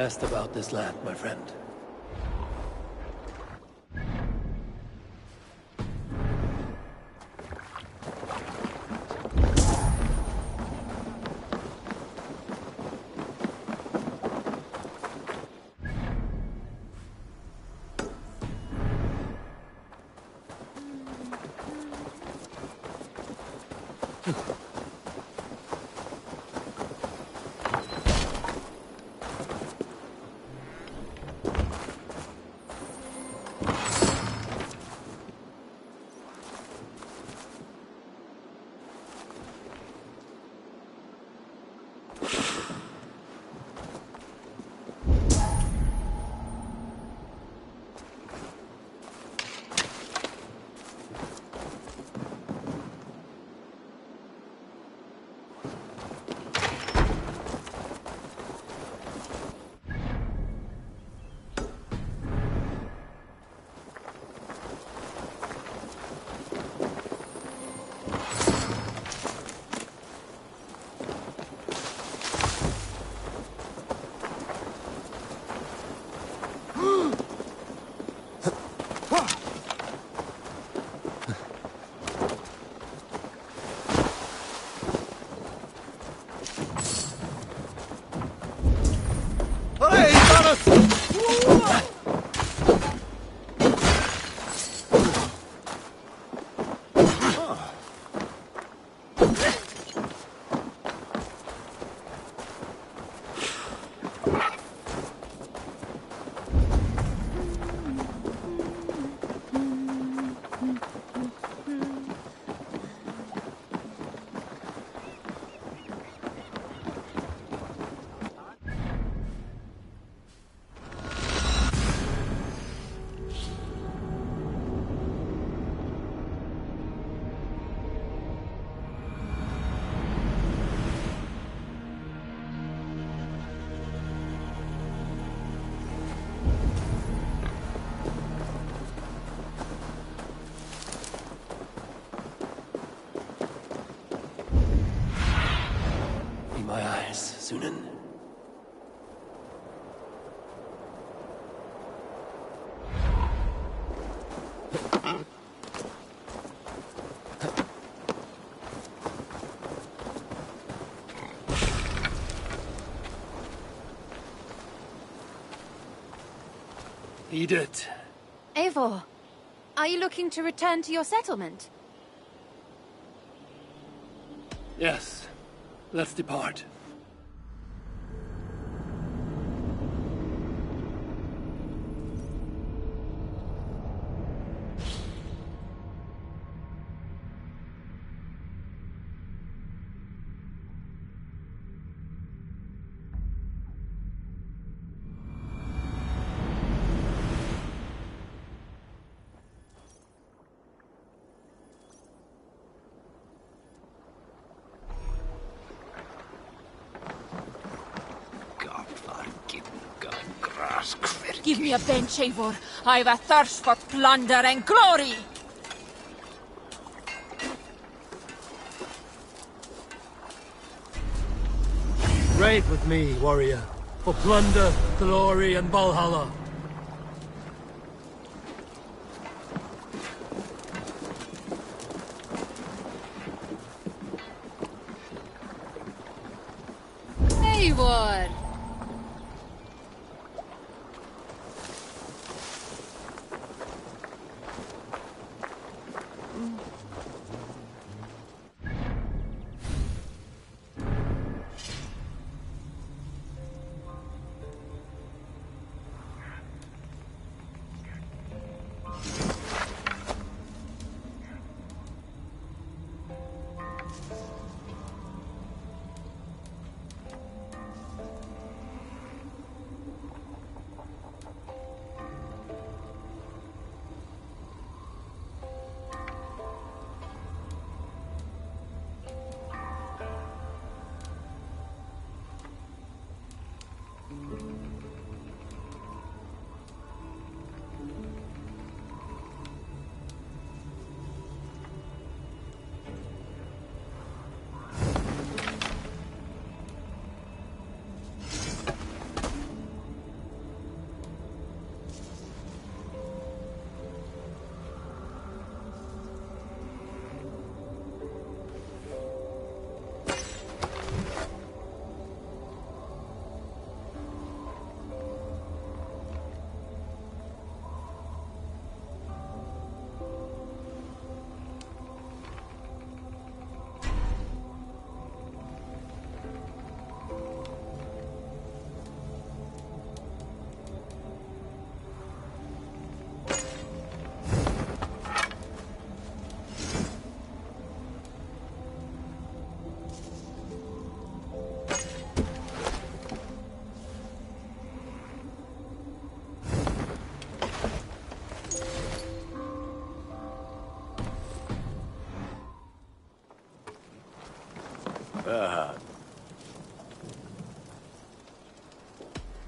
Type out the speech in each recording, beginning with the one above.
asked about this land, my friend. My eyes, Sunan. Eat it. Eivor, are you looking to return to your settlement? Yes. Let's depart. Give me a bench, Eivor. I've a thirst for plunder and glory! Ride with me, warrior, for plunder, glory, and Valhalla. Eivor!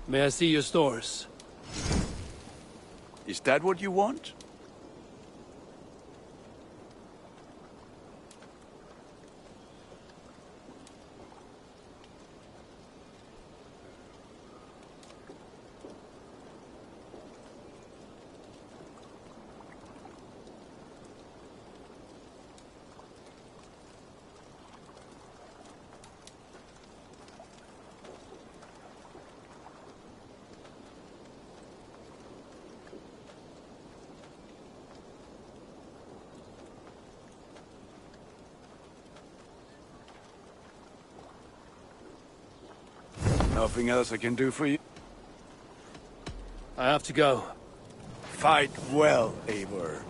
May I see your stores? Is that what you want? Nothing else I can do for you? I have to go. Fight well, Eivor.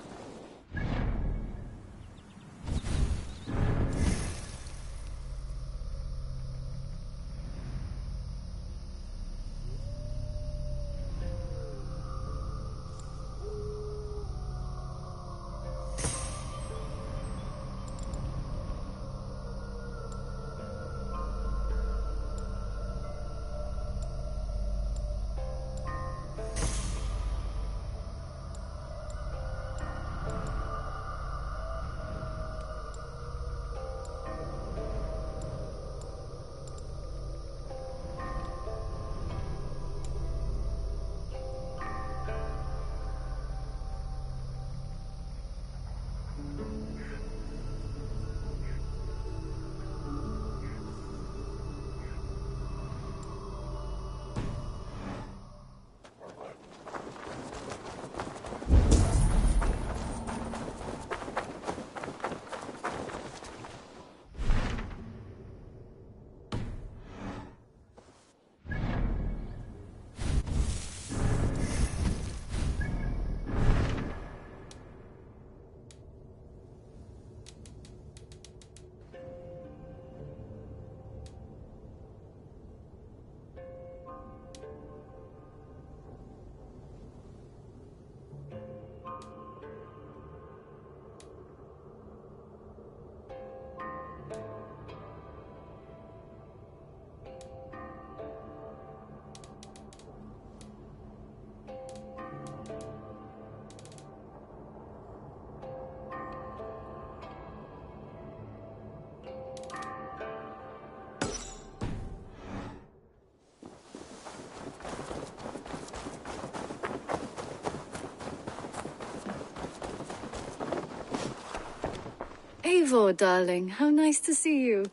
Eivor, darling, how nice to see you.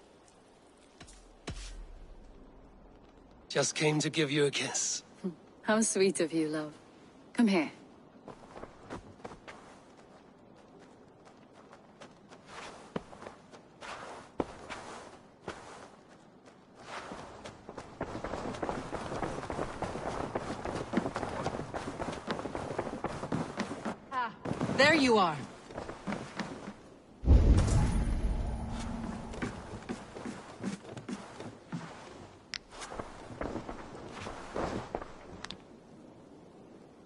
Just came to give you a kiss. How sweet of you, love. Come here. Ah, there you are.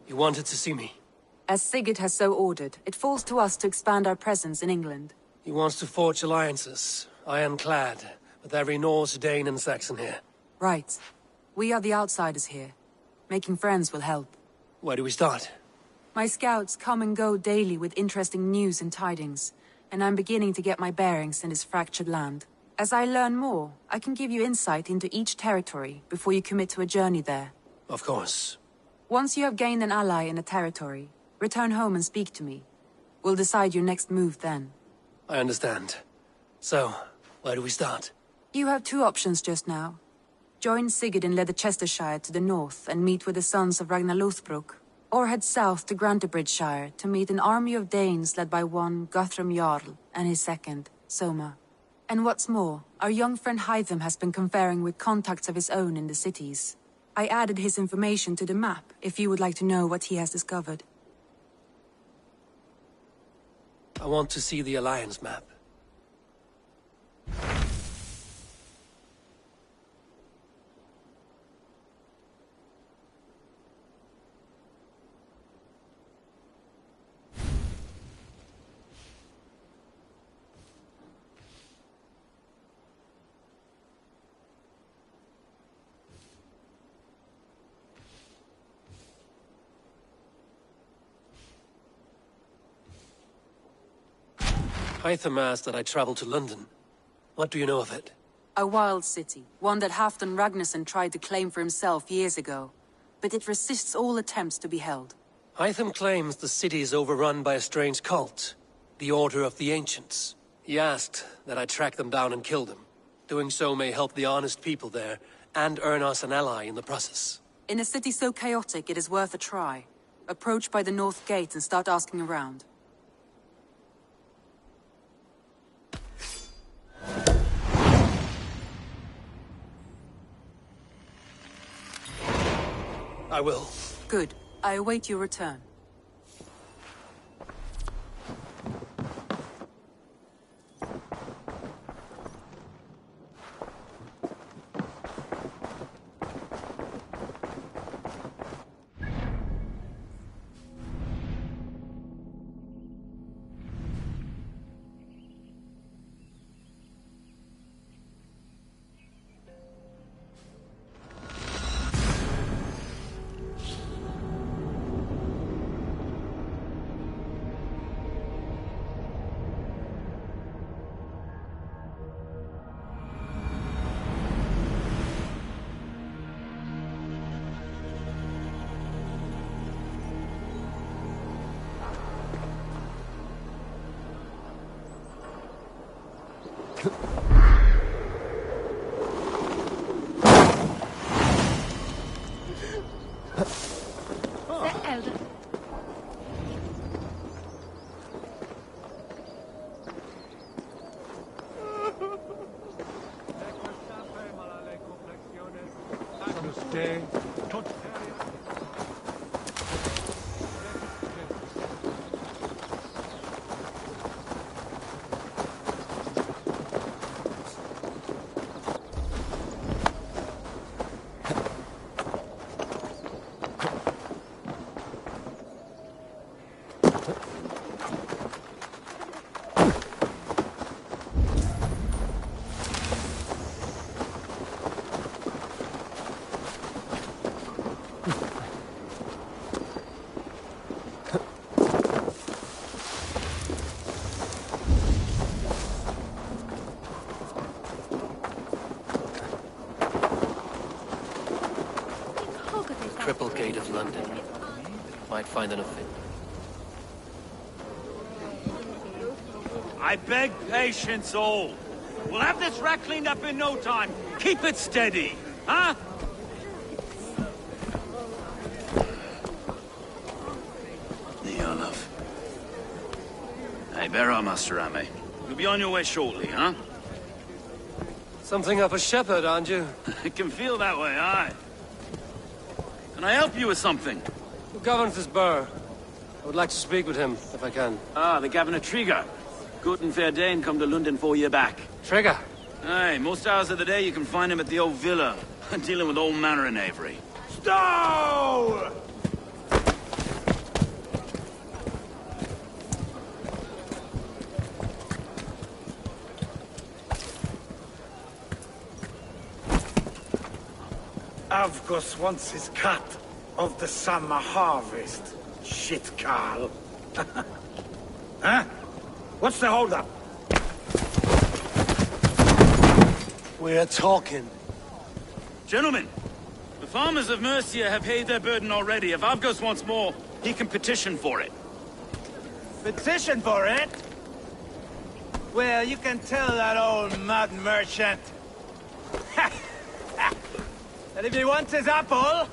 You wanted to see me? As Sigurd has so ordered, it falls to us to expand our presence in England. He wants to forge alliances, ironclad, with every Norse, Dane and Saxon here. Right. We are the outsiders here. Making friends will help. Where do we start? My scouts come and go daily with interesting news and tidings, and I'm beginning to get my bearings in this fractured land. As I learn more, I can give you insight into each territory before you commit to a journey there. Of course. Once you have gained an ally in a territory, return home and speak to me. We'll decide your next move then. I understand. So, where do we start? You have two options just now. Join Sigurd in Leicestershire to the north and meet with the sons of Ragnar Lothbrok, or head south to Grantebridgeshire to meet an army of Danes led by one Guthrum Jarl and his second, Soma. And what's more, our young friend Hytham has been conferring with contacts of his own in the cities. I added his information to the map, if you would like to know what he has discovered. I want to see the Alliance map. Hytham asked that I travel to London. What do you know of it? A wild city, one that Halfdan Ragnarsson tried to claim for himself years ago. But it resists all attempts to be held. Hytham claims the city is overrun by a strange cult, the Order of the Ancients. He asked that I track them down and kill them. Doing so may help the honest people there, and earn us an ally in the process. In a city so chaotic, it is worth a try. Approach by the North Gate and start asking around. I will. Good. I await your return. The Elder. Triple Gate of London. Might find an offender. I beg patience, all. We'll have this wreck cleaned up in no time. Keep it steady, huh? Neolov. Hey, bear on, Master Ame. You'll be on your way shortly, huh? Something of a shepherd, aren't you? It can feel that way, aye. Can I help you with something? Who governs this burr? I would like to speak with him, if I can. Ah, the Governor Trigger. Good and fair Dane come to London 4 year back. Trigger! Aye, most hours of the day you can find him at the old villa, dealing with all manner of knavery. Stow! Avgos wants his cut of the summer harvest. Shit, Carl. Huh? What's the holdup? We're talking. Gentlemen, the farmers of Mercia have paid their burden already. If Avgos wants more, he can petition for it. Petition for it? Well, you can tell that old mud merchant. And if he wants his apple,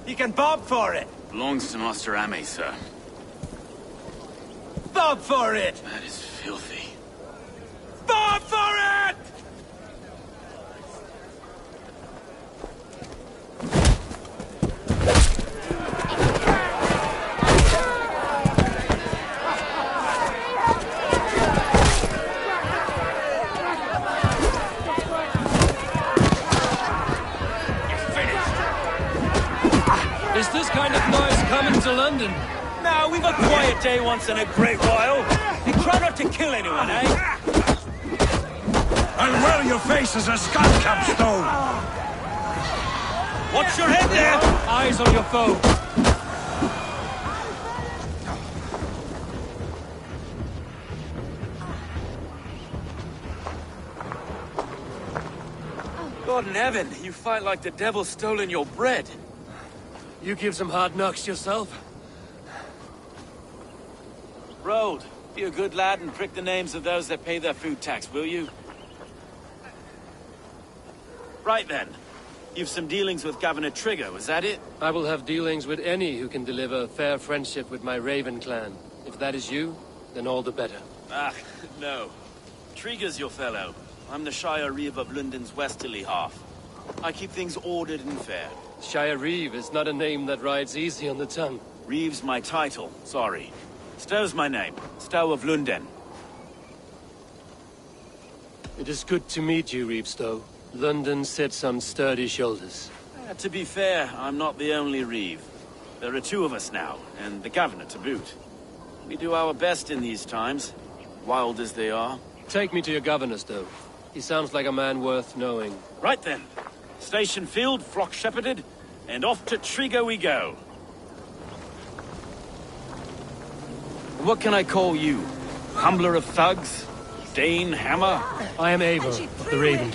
he can bob for it. Belongs to Master Ame, sir. Bob for it! That is filthy. Bob for it! Is this kind of noise coming to London? Now, we've a quiet day once in a great while. And try not to kill anyone, eh? I'll wear your face as a skull capstone! Watch your head there! Eyes on your foe. God in heaven, you fight like the devil stolen your bread. You give some hard knocks yourself? Road, be a good lad and prick the names of those that pay their food tax, will you? Right then. You've some dealings with Governor Trigger, was that it? I will have dealings with any who can deliver fair friendship with my Raven clan. If that is you, then all the better. Ah, no. Trigger's your fellow. I'm the Shire Reeve of London's westerly half. I keep things ordered and fair. Shire Reeve is not a name that rides easy on the tongue. Reeve's my title, sorry. Stow's my name. Stow of London. It is good to meet you, Reeve Stow. London sits on sturdy shoulders. To be fair, I'm not the only Reeve. There are two of us now, and the Governor to boot. We do our best in these times, wild as they are. Take me to your Governor, Stow. He sounds like a man worth knowing. Right then. Station filled, flock shepherded, and off to Trigger we go. What can I call you? Humbler of thugs? Dane Hammer? I am Eivor of the Raven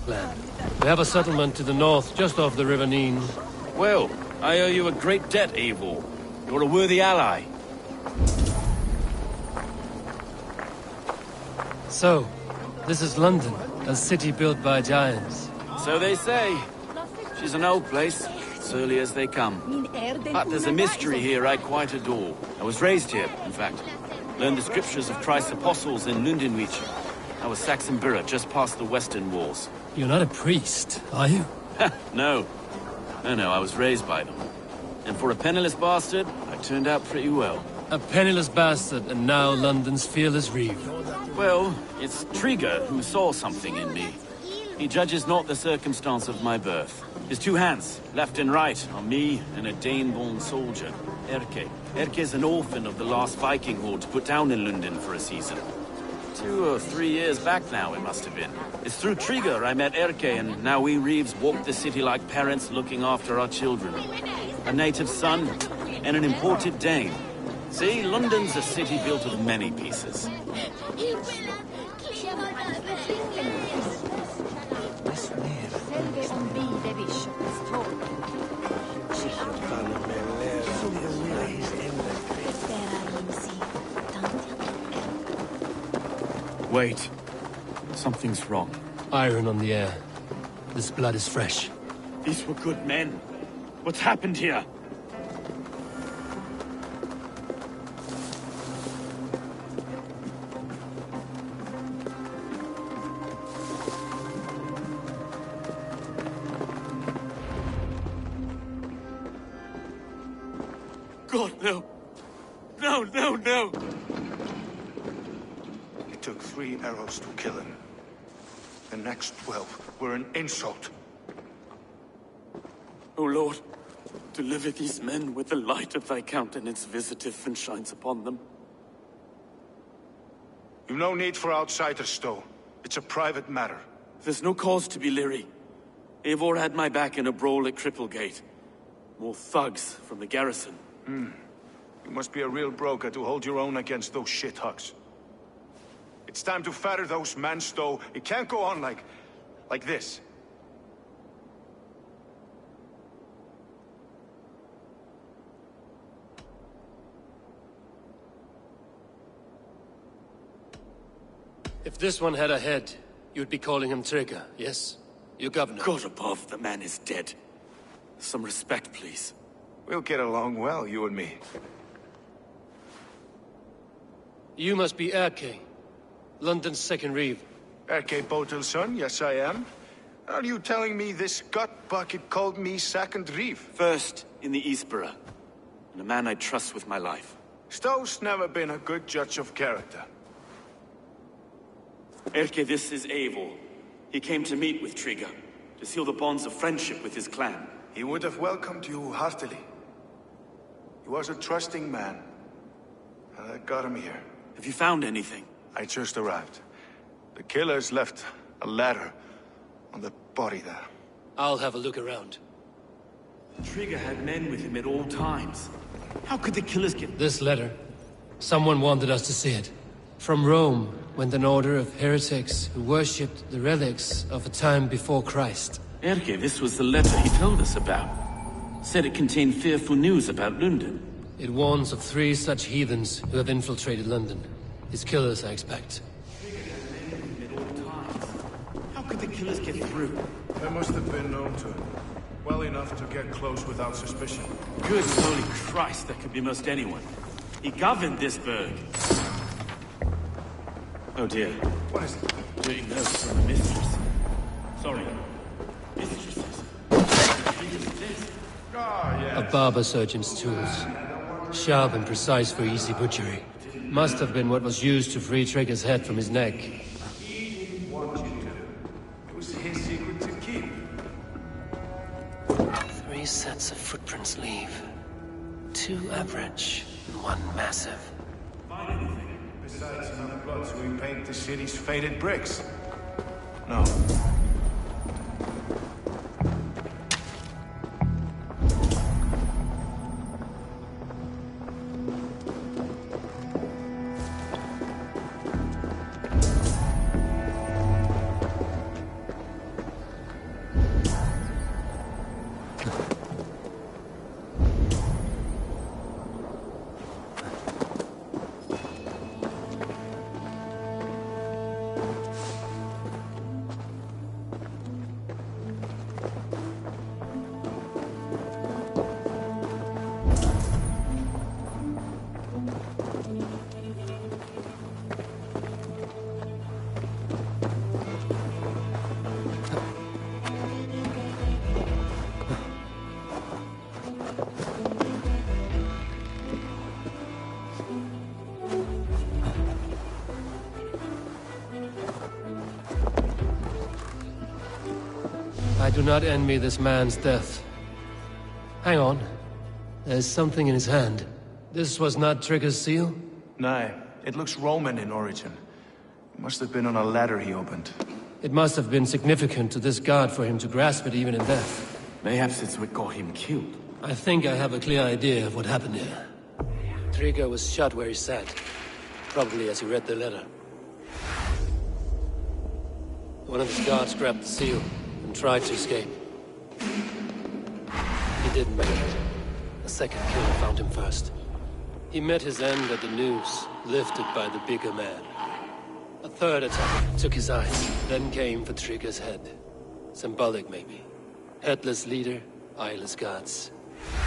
clan. We have a settlement to the north, just off the River Neen. Well, I owe you a great debt, Eivor. You're a worthy ally. So, this is London, a city built by giants. So they say. She's an old place, surly as they come. But there's a mystery here I quite adore. I was raised here, in fact. Learned the scriptures of Christ's apostles in Lundenwich. I was Saxon Borough, just past the western walls. You're not a priest, are you? No. No, I was raised by them. And for a penniless bastard, I turned out pretty well. A penniless bastard, and now London's fearless Reeve. Well, it's Trigger who saw something in me. He judges not the circumstance of my birth. His two hands, left and right, on me and a Dane-born soldier, Erke. Erke's an orphan of the last Viking horde put down in London for a season. 2 or 3 years back now, it must have been. It's through Trigger I met Erke, and now we Reeves walk the city like parents looking after our children. A native son, and an imported Dane. See, London's a city built of many pieces. Wait. Something's wrong. Iron on the air. This blood is fresh. These were good men. What's happened here? God, no. No. It took 3 arrows to kill him. The next 12 were an insult. O Lord, deliver these men with the light of thy countenance visiteth and shines upon them. You've no need for outsiders, Stow. It's a private matter. There's no cause to be leery. Eivor had my back in a brawl at Cripplegate. More thugs from the garrison. You must be a real broker to hold your own against those shithugs. It's time to fetter those men, Stow. It can't go on like this. If this one had a head, you'd be calling him Trigger, yes? Your governor. God above, the man is dead. Some respect, please. We'll get along well, you and me. You must be Erke, London's second Reeve. Erke Botel's son, yes I am. Are you telling me this gut bucket called me second Reeve? First in the Eastborough, and a man I trust with my life. Stow's never been a good judge of character. Erke, this is Eivor. He came to meet with Trigger, to seal the bonds of friendship with his clan. He would have welcomed you heartily. He was a trusting man. And I got him here. Have you found anything? I just arrived. The killers left a letter on the body there. I'll have a look around. Trigger had men with him at all times. How could the killers get... This letter. Someone wanted us to see it. From Rome went an order of heretics who worshipped the relics of a time before Christ. Erke, this was the letter he told us about. Said it contained fearful news about London. It warns of 3 such heathens who have infiltrated London. His killers, I expect. How could the killers get through? They must have been known to him. Well enough to get close without suspicion. Good holy Christ, that could be most anyone. He governed this burg. Oh dear. What is it? Dirty notes from the mistress. Sorry. Mistresses. Ah, yes. A barber surgeon's tools. Sharp and precise for easy butchery. Must have been what was used to free Trigger's head from his neck. He didn't want you to. It was his secret to keep. 3 sets of footprints leave. 2 average, and 1 massive. Besides enough blood to repaint the city's faded bricks. No. I do not envy this man's death. Hang on. There's something in his hand. This was not Trigger's seal? Nay, it looks Roman in origin. It must have been on a ladder he opened. It must have been significant to this guard for him to grasp it even in death. Mayhaps it's what got him killed. I think I have a clear idea of what happened here. Trigger was shot where he sat. Probably as he read the letter. One of his guards grabbed the seal and tried to escape. He didn't make it. A second killer found him first. He met his end at the noose, lifted by the bigger man. A third attack took his eyes, then came for Trigger's head. Symbolic, maybe. Headless leader, eyeless guards.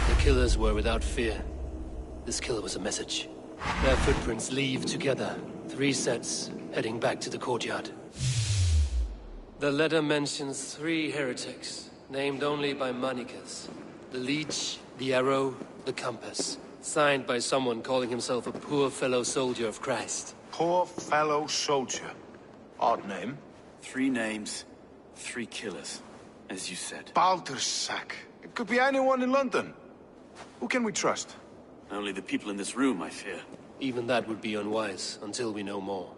The killers were without fear. This kill was a message. Their footprints leave together. 3 sets, heading back to the courtyard. The letter mentions 3 heretics, named only by Manicus. The Leech, the Arrow, the Compass. Signed by someone calling himself a poor fellow soldier of Christ. Poor fellow soldier. Odd name. 3 names, 3 killers, as you said. Baldersack. It could be anyone in London. Who can we trust? Only the people in this room, I fear. Even that would be unwise, until we know more.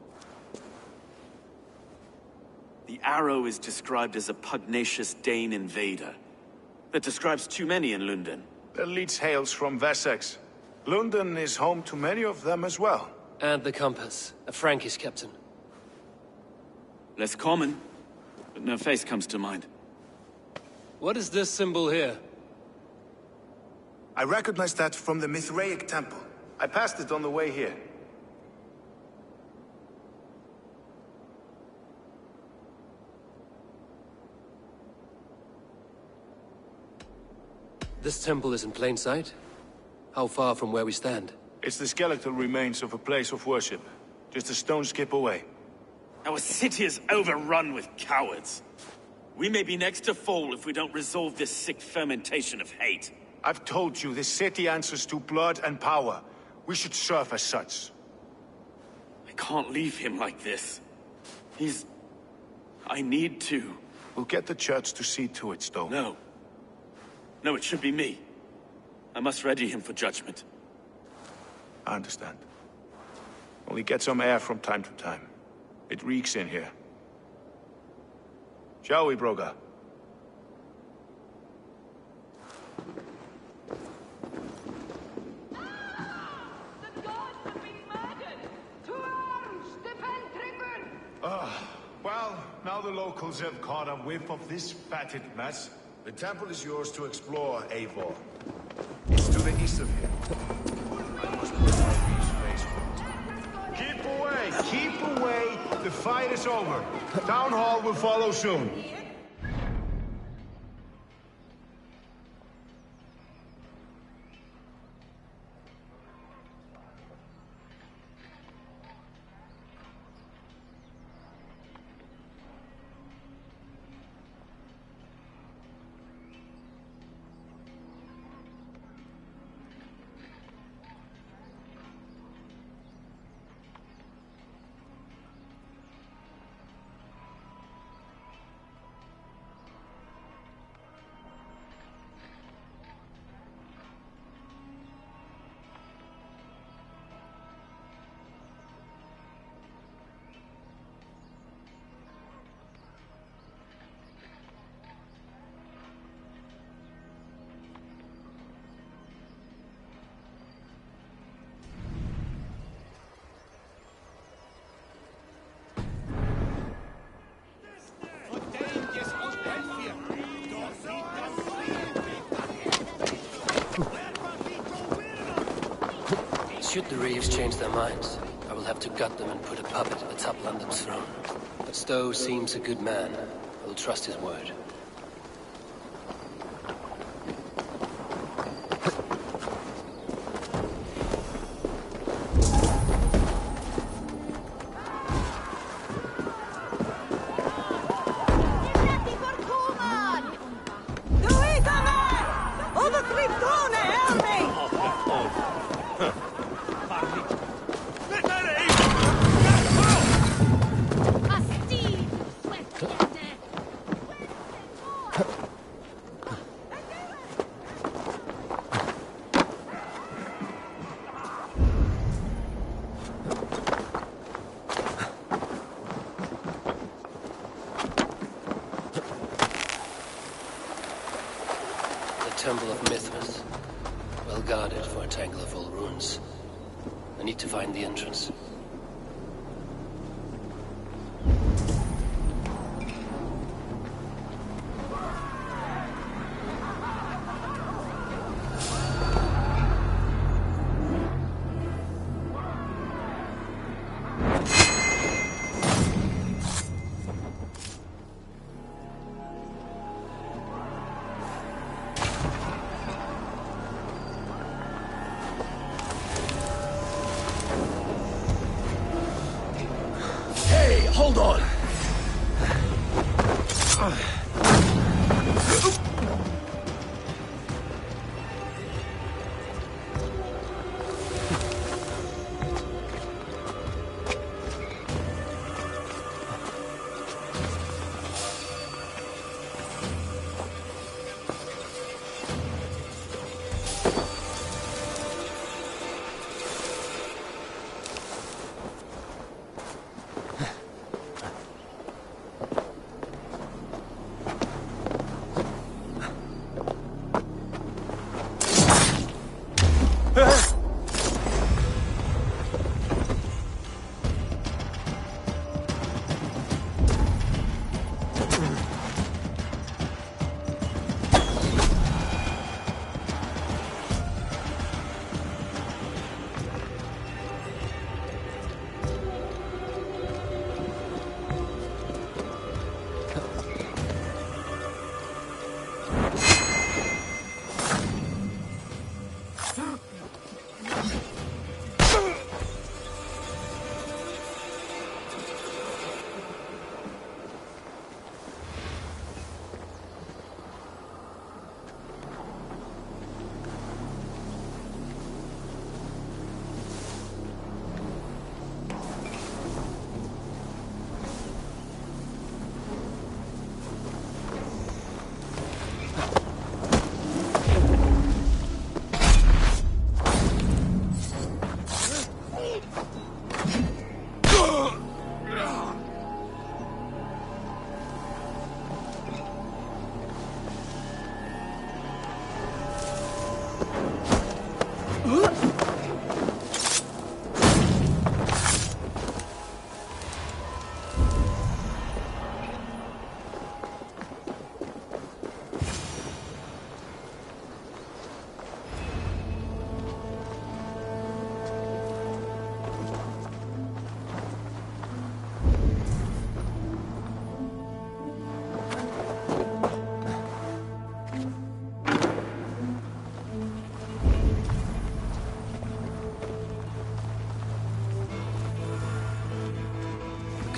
The Arrow is described as a pugnacious Dane invader. That describes too many in London. The Leech hails from Wessex. London is home to many of them as well. And the Compass, a Frankish captain. Less common, but no face comes to mind. What is this symbol here? I recognize that from the Mithraic temple. I passed it on the way here. This temple is in plain sight? How far from where we stand? It's the skeletal remains of a place of worship. Just a stone's skip away. Our city is overrun with cowards. We may be next to fall if we don't resolve this sick fermentation of hate. I've told you, this city answers to blood and power. We should serve as such. I can't leave him like this. I need to. We'll get the church to see to it, Stone. No. No, it should be me. I must ready him for judgment. I understand. Only get some air from time to time. It reeks in here. Shall we, Broga? The gods have been murdered! To arms! Well, now the locals have caught a whiff of this fatted mess. The temple is yours to explore, Eivor. It's to the east of here. I must put my face for it. Keep away! Keep away! The fight is over. Town Hall will follow soon. Should the Reeves change their minds, I will have to gut them and put a puppet atop London's throne. But Stowe seems a good man. I will trust his word. Temple of Mithras. Well guarded for a tangle of old ruins. I need to find the entrance. Hold on!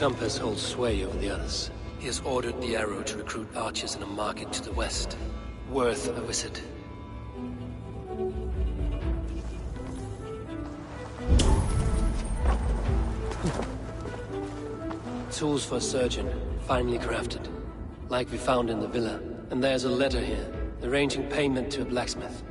compass holds sway over the others. He has ordered the arrow to recruit archers in a market to the west. Worth a visit. Tools for a surgeon, finely crafted. Like we found in the villa. And there's a letter here, arranging payment to a blacksmith.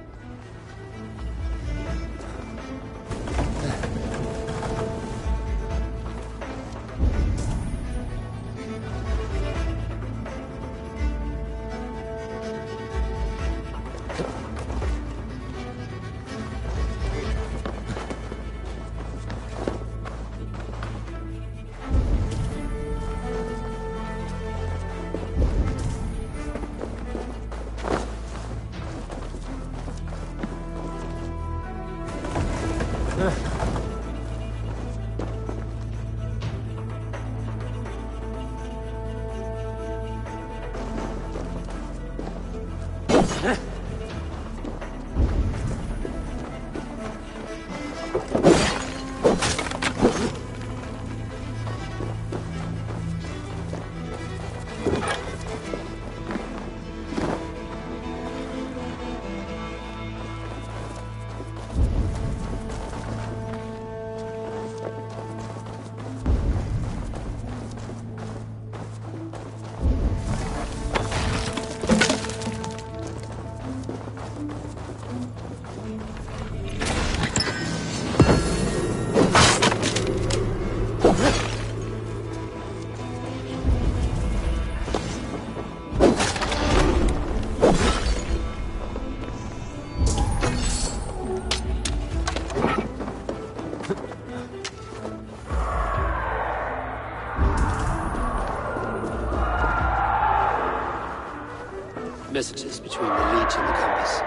Messages between the Leech and the compass.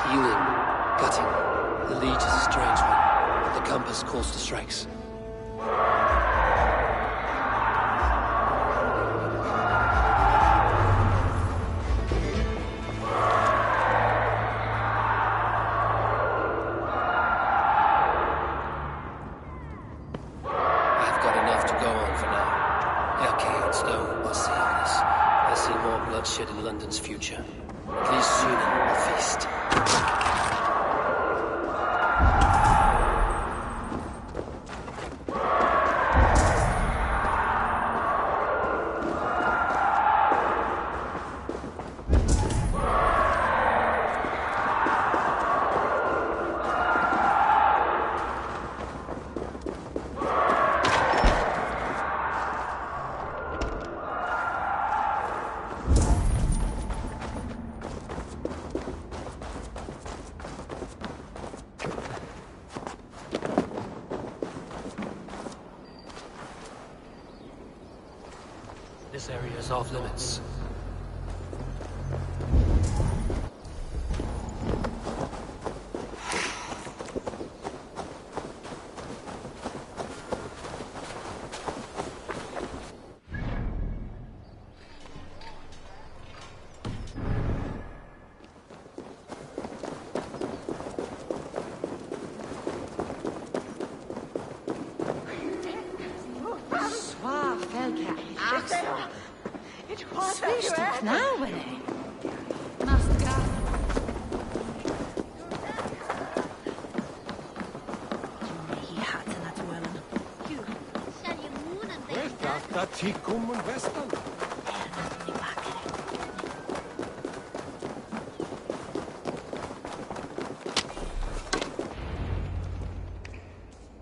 Healing, gutting. The Leech is a strange one, but the compass calls to strikes. I've got enough to go on for now. Okay, it's no mercy on us. I see more bloodshed in London's future. At least Sunan will feast. This area is off limits.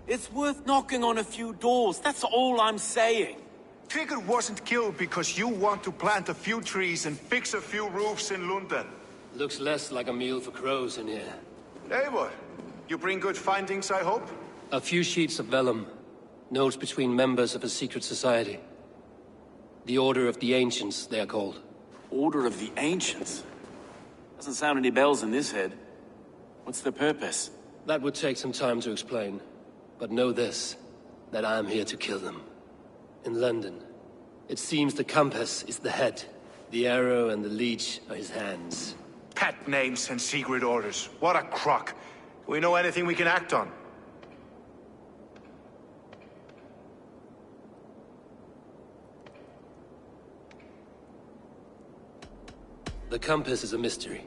It's worth knocking on a few doors, that's all I'm saying. Trigger wasn't killed because you want to plant a few trees and fix a few roofs in London. Looks less like a meal for crows in here. Eivor, you bring good findings, I hope? A few sheets of vellum. Notes between members of a secret society. The Order of the Ancients, they are called. Order of the Ancients? Doesn't sound any bells in this head. What's the purpose? That would take some time to explain. But know this, that I am here to kill them. In London, it seems the compass is the head. The arrow and the leech are his hands. Pet names and secret orders. What a crock. Do we know anything we can act on? The compass is a mystery.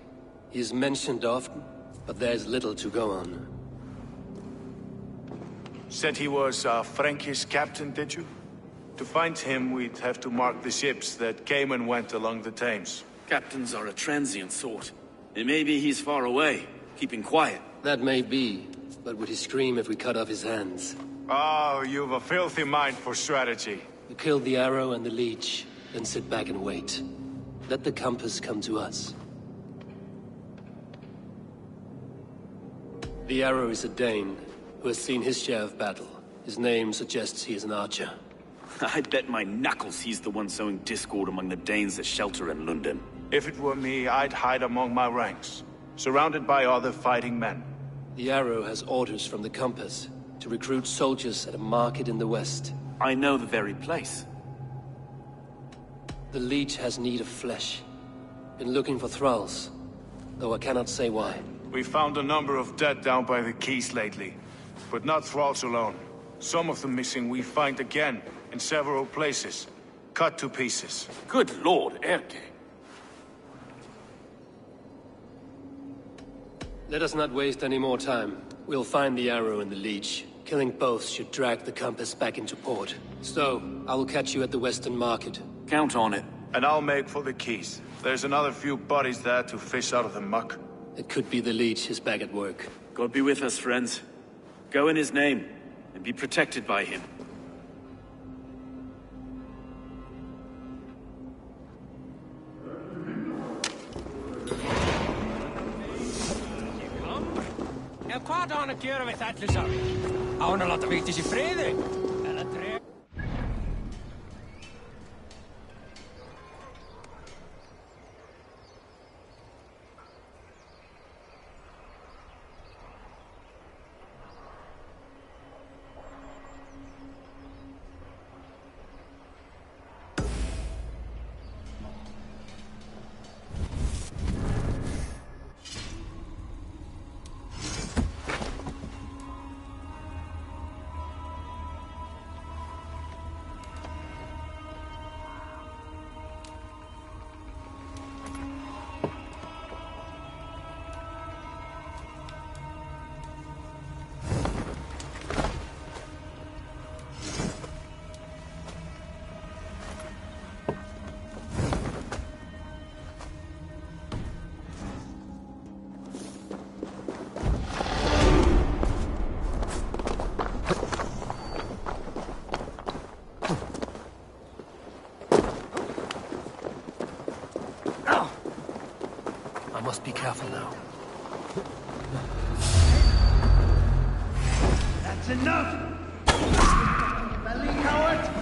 He is mentioned often, but there's little to go on. Said he was a Frankish captain, did you? To find him, we'd have to mark the ships that came and went along the Thames. Captains are a transient sort. It may be he's far away, keeping quiet. That may be, but would he scream if we cut off his hands? Oh, you've a filthy mind for strategy. We kill the arrow and the leech, then sit back and wait. Let the compass come to us. The arrow is a Dane, who has seen his share of battle. His name suggests he is an archer. I bet my knuckles he's the one sowing discord among the Danes that shelter in London. If it were me, I'd hide among my ranks, surrounded by other fighting men. The arrow has orders from the compass to recruit soldiers at a market in the west. I know the very place. The leech has need of flesh. Been looking for thralls, though I cannot say why. We found a number of dead down by the quays lately, but not thralls alone. Some of the missing we find again in several places, cut to pieces. Good lord, Erke. Let us not waste any more time. We'll find the arrow and the leech. Killing both should drag the compass back into port. So, I will catch you at the Western Market. Count on it. And I'll make for the quays. There's another few bodies there to fish out of the muck. It could be the leech is back at work. God be with us, friends. Go in his name, and be protected by him. Hvað á hann að gera við þetta saman? Á hann að láta Vigdís í friði? I must be careful now. That's enough! Belly coward!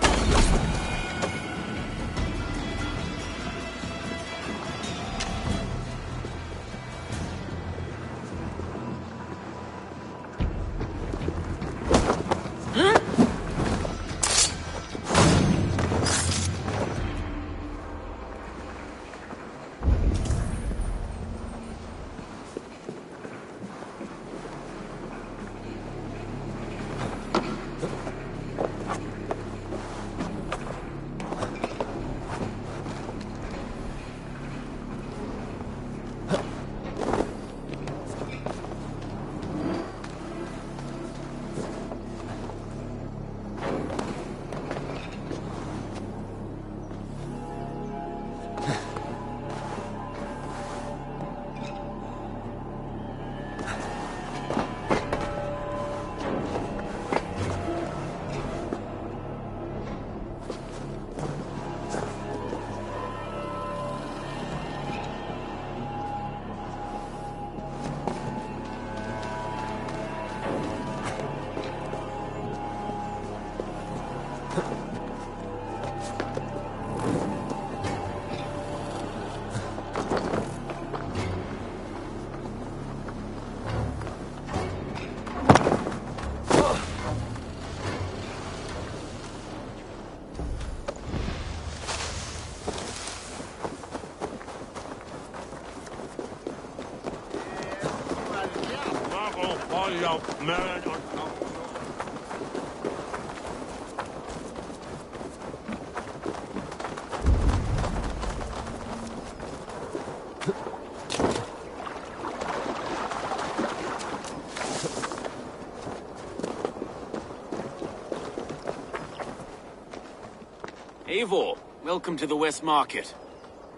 Eivor, welcome to the West Market.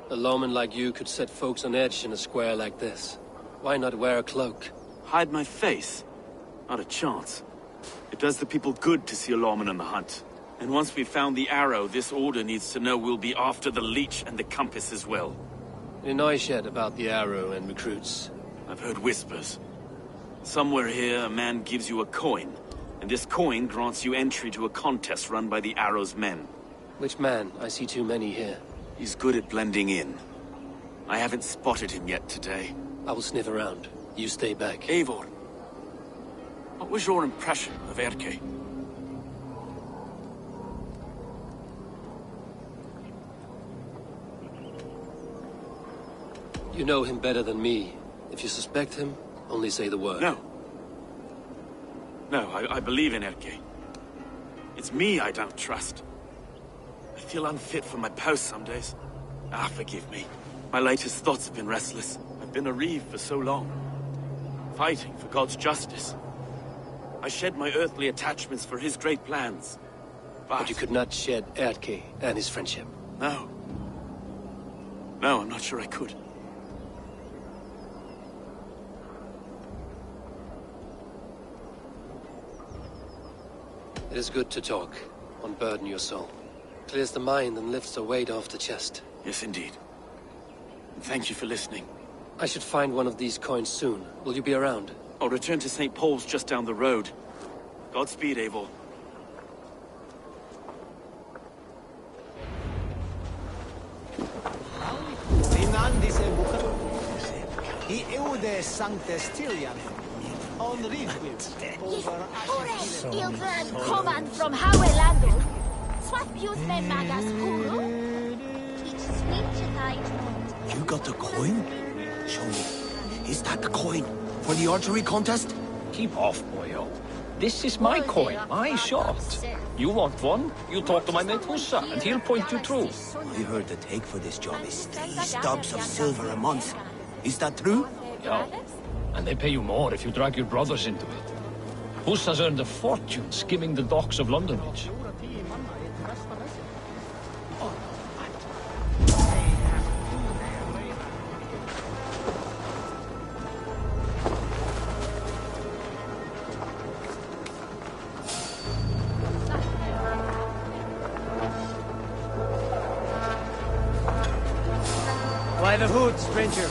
A lawman like you could set folks on edge in a square like this. Why not wear a cloak? Hide my face? Not a chance. It does the people good to see a lawman on the hunt. And once we've found the arrow, this order needs to know we'll be after the leech and the compass as well. Any noise yet about the arrow and recruits? I've heard whispers. Somewhere here, a man gives you a coin, and this coin grants you entry to a contest run by the arrow's men. Which man? I see too many here. He's good at blending in. I haven't spotted him yet today. I will sniff around. You stay back. Eivor, what was your impression of Erke? You know him better than me. If you suspect him, only say the word. No. No, I believe in Erke. It's me I don't trust. I feel unfit for my post some days. Forgive me. My latest thoughts have been restless. I've been a reeve for so long. Fighting for God's justice. I shed my earthly attachments for his great plans. But you could not shed Erke and his friendship. No. No, I'm not sure I could. It is good to talk. Unburden your soul. Clears the mind and lifts a weight off the chest. Yes, indeed. And thank you for listening. I should find one of these coins soon. Will you be around? I'll return to St. Paul's just down the road. Godspeed, Eivor. Command from Howelando. Swap men magas kuro. You got the coin? Show me. Is that the coin? For the archery contest? Keep off, boyo. This is my coin, my shot. You want one? You talk to my mate Hussa, and he'll point you through. I heard the take for this job is 3 stubs of silver a month. Is that true? Yeah. And they pay you more if you drag your brothers into it. Hussa's earned a fortune skimming the docks of London Bridge. By the hood, stranger.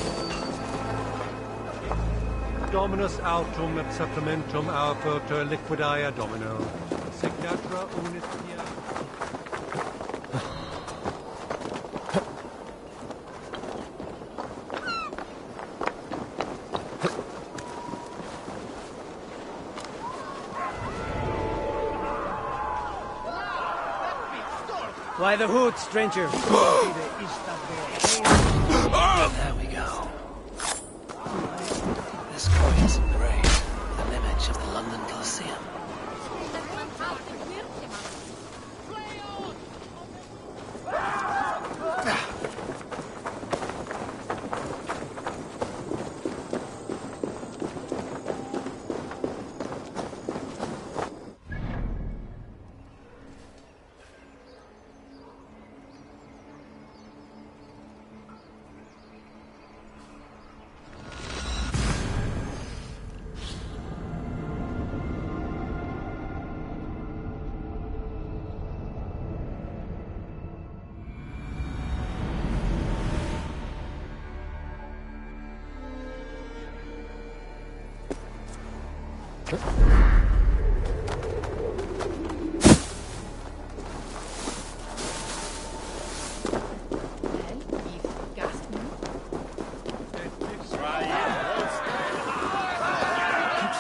Dominus autum et supplementum aupertur liquidia domino. Signatura unitia. By the hood, stranger. There we go. This coin's engraved with an image of the London Colosseum.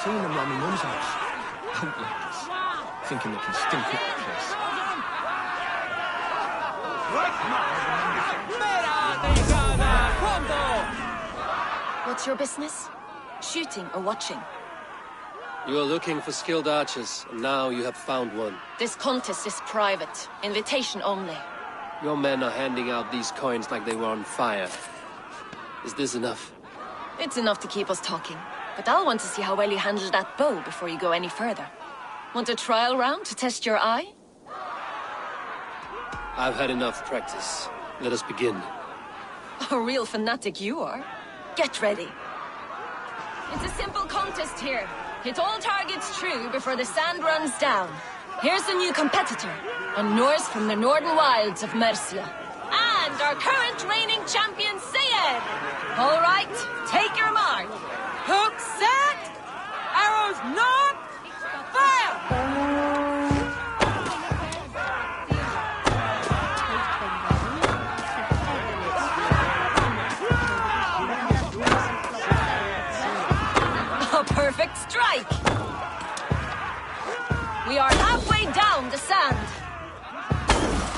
Seeing them around my mum's house. Outlanders. Thinking they can still cook the place. What's your business? Shooting or watching? You are looking for skilled archers, and now you have found one. This contest is private. Invitation only. Your men are handing out these coins like they were on fire. Is this enough? It's enough to keep us talking. But I'll want to see how well you handle that bow before you go any further. Want a trial round to test your eye? I've had enough practice. Let us begin. A real fanatic you are. Get ready. It's a simple contest here. Hit all targets true before the sand runs down. Here's the new competitor, a Norse from the northern wilds of Mercia. And our current reigning champion, Sayed! All right, take your mark. Hook set! Arrows knocked! Fire! A perfect strike! We are halfway down the sand.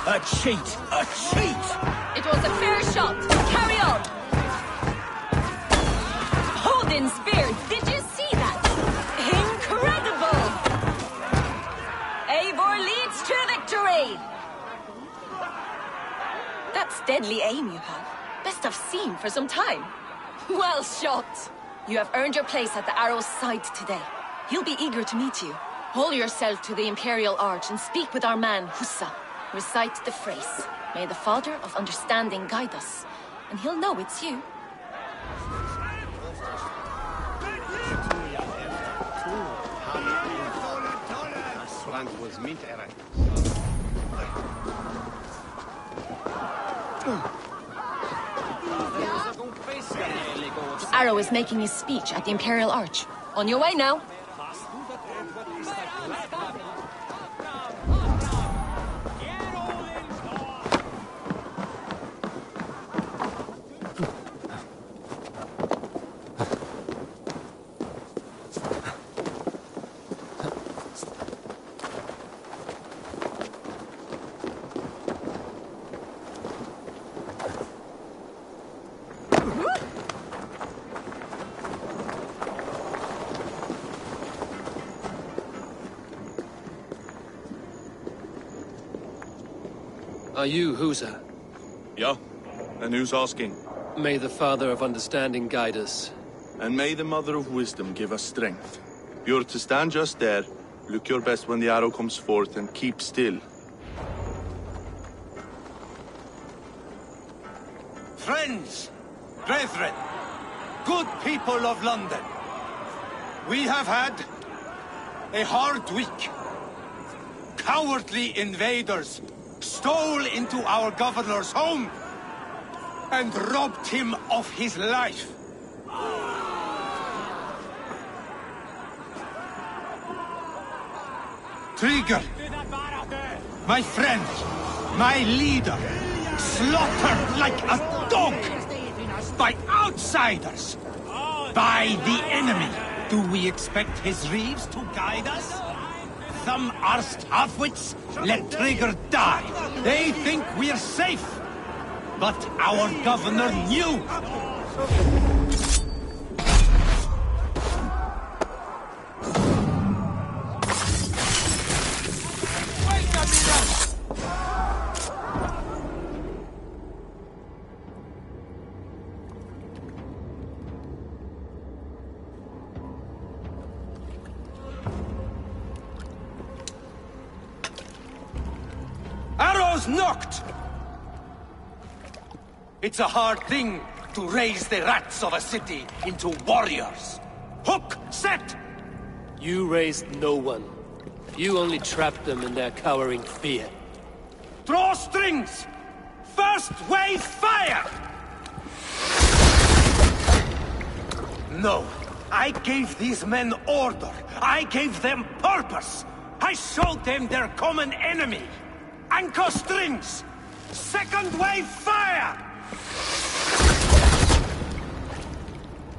A cheat! A cheat! It was a fair shot. Carry on. Odin's spear. Did you see that? Incredible! Eivor leads to victory. That's deadly aim you have. Best I've seen for some time. Well shot. You have earned your place at the Arrow's side today. He'll be eager to meet you. Hold yourself to the Imperial Arch and speak with our man, Hussa. Recite the phrase. May the Father of Understanding guide us. And he'll know it's you. The Arrow is making his speech at the Imperial Arch. On your way now. Are you Husa? Yeah, and who's asking? May the Father of Understanding guide us. And may the Mother of Wisdom give us strength. You're to stand just there, look your best when the arrow comes forth, and keep still. Friends, brethren, good people of London, we have had a hard week. Cowardly invaders stole into our governor's home and robbed him of his life. Trigger, my friend, my leader, slaughtered like a dog by outsiders, by the enemy. Do we expect his reeves to guide us? Some arsed halfwits let Trigger die. They think we're safe. But our governor knew. Knocked! It's a hard thing to raise the rats of a city into warriors. Hook, set! You raised no one. You only trapped them in their cowering fear. Draw strings! First wave fire! No, I gave these men order. I gave them purpose. I showed them their common enemy. Anchor strings! Second wave fire!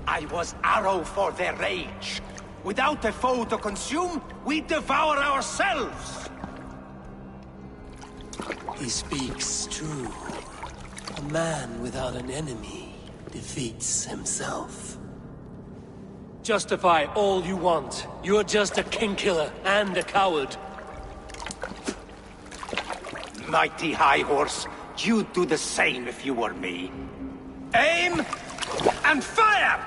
I was arrow for their rage. Without a foe to consume, we devour ourselves! He speaks true. A man without an enemy defeats himself. Justify all you want. You're just a king-killer and a coward. Mighty High Horse, you'd do the same if you were me. Aim and fire!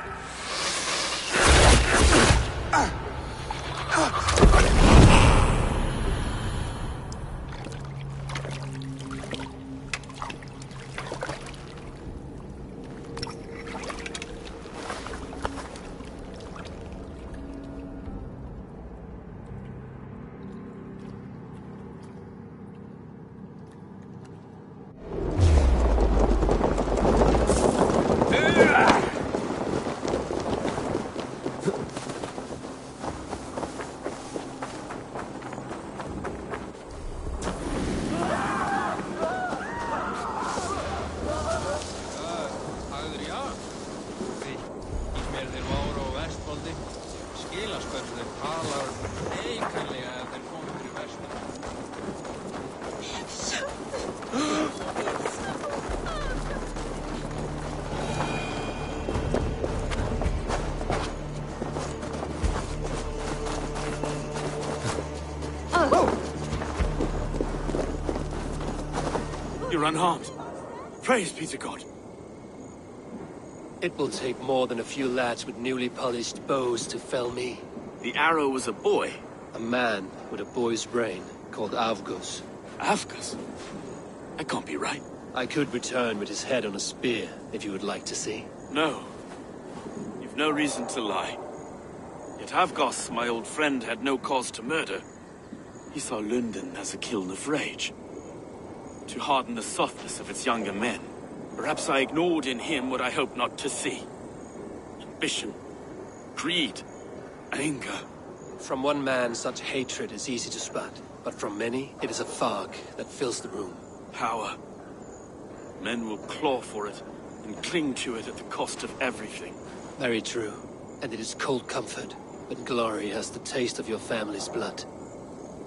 You're unharmed. Praise be to God. It will take more than a few lads with newly polished bows to fell me. The arrow was a boy. A man with a boy's brain, called Avgos. Avgos? That can't be right. I could return with his head on a spear, if you would like to see. No. You've no reason to lie. Yet Avgos, my old friend, had no cause to murder. He saw London as a kiln of rage. To harden the softness of its younger men. Perhaps I ignored in him what I hoped not to see. Ambition, greed, anger. From one man, such hatred is easy to spot, but from many, it is a fog that fills the room. Power. Men will claw for it, and cling to it at the cost of everything. Very true. And it is cold comfort, when glory has the taste of your family's blood.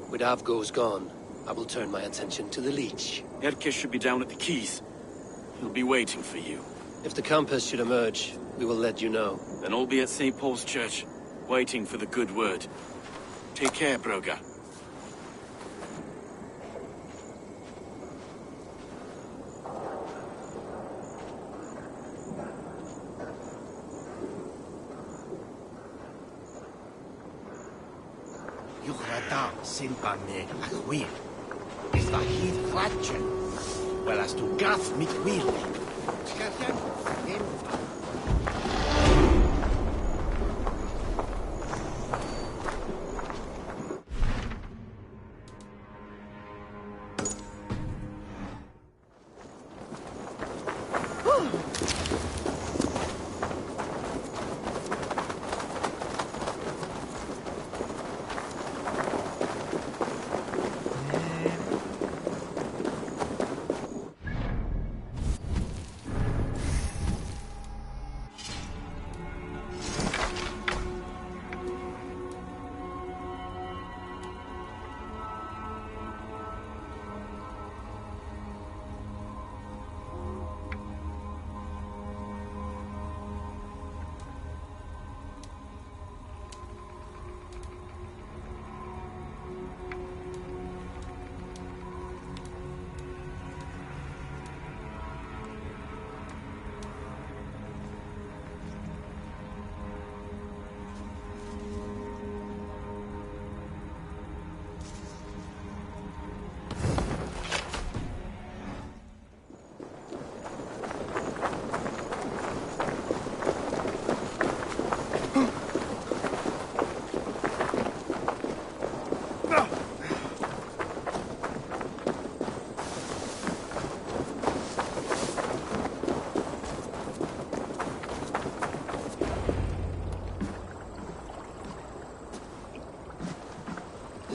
With Avgos gone, I will turn my attention to the Leech. Erke should be down at the quays. He'll be waiting for you. If the compass should emerge, we will let you know. Then I'll be at St. Paul's Church, waiting for the good word. Take care, Broga. Yuhrada sinbane achwir. Is the heat flatchen? Well, as to gath mit wheel.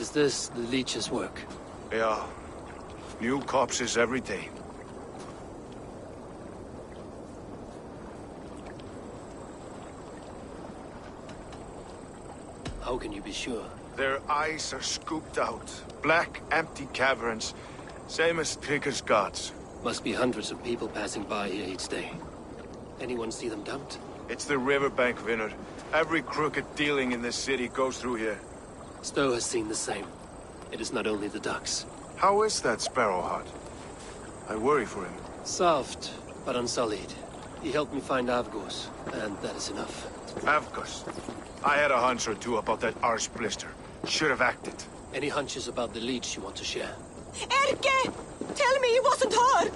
Is this the Leech's work? Yeah. New corpses every day. How can you be sure? Their eyes are scooped out. Black, empty caverns. Same as Trigger's gods. Must be hundreds of people passing by here each day. Anyone see them dumped? It's the riverbank, Vinod. Every crooked dealing in this city goes through here. Stowe has seen the same. It is not only the ducks. How is that Sparrowheart? I worry for him. Soft, but unsullied. He helped me find Avgos, and that is enough. Avgos? I had a hunch or two about that arse blister. Should have acted. Any hunches about the Leech you want to share? Erke! Tell me it wasn't her!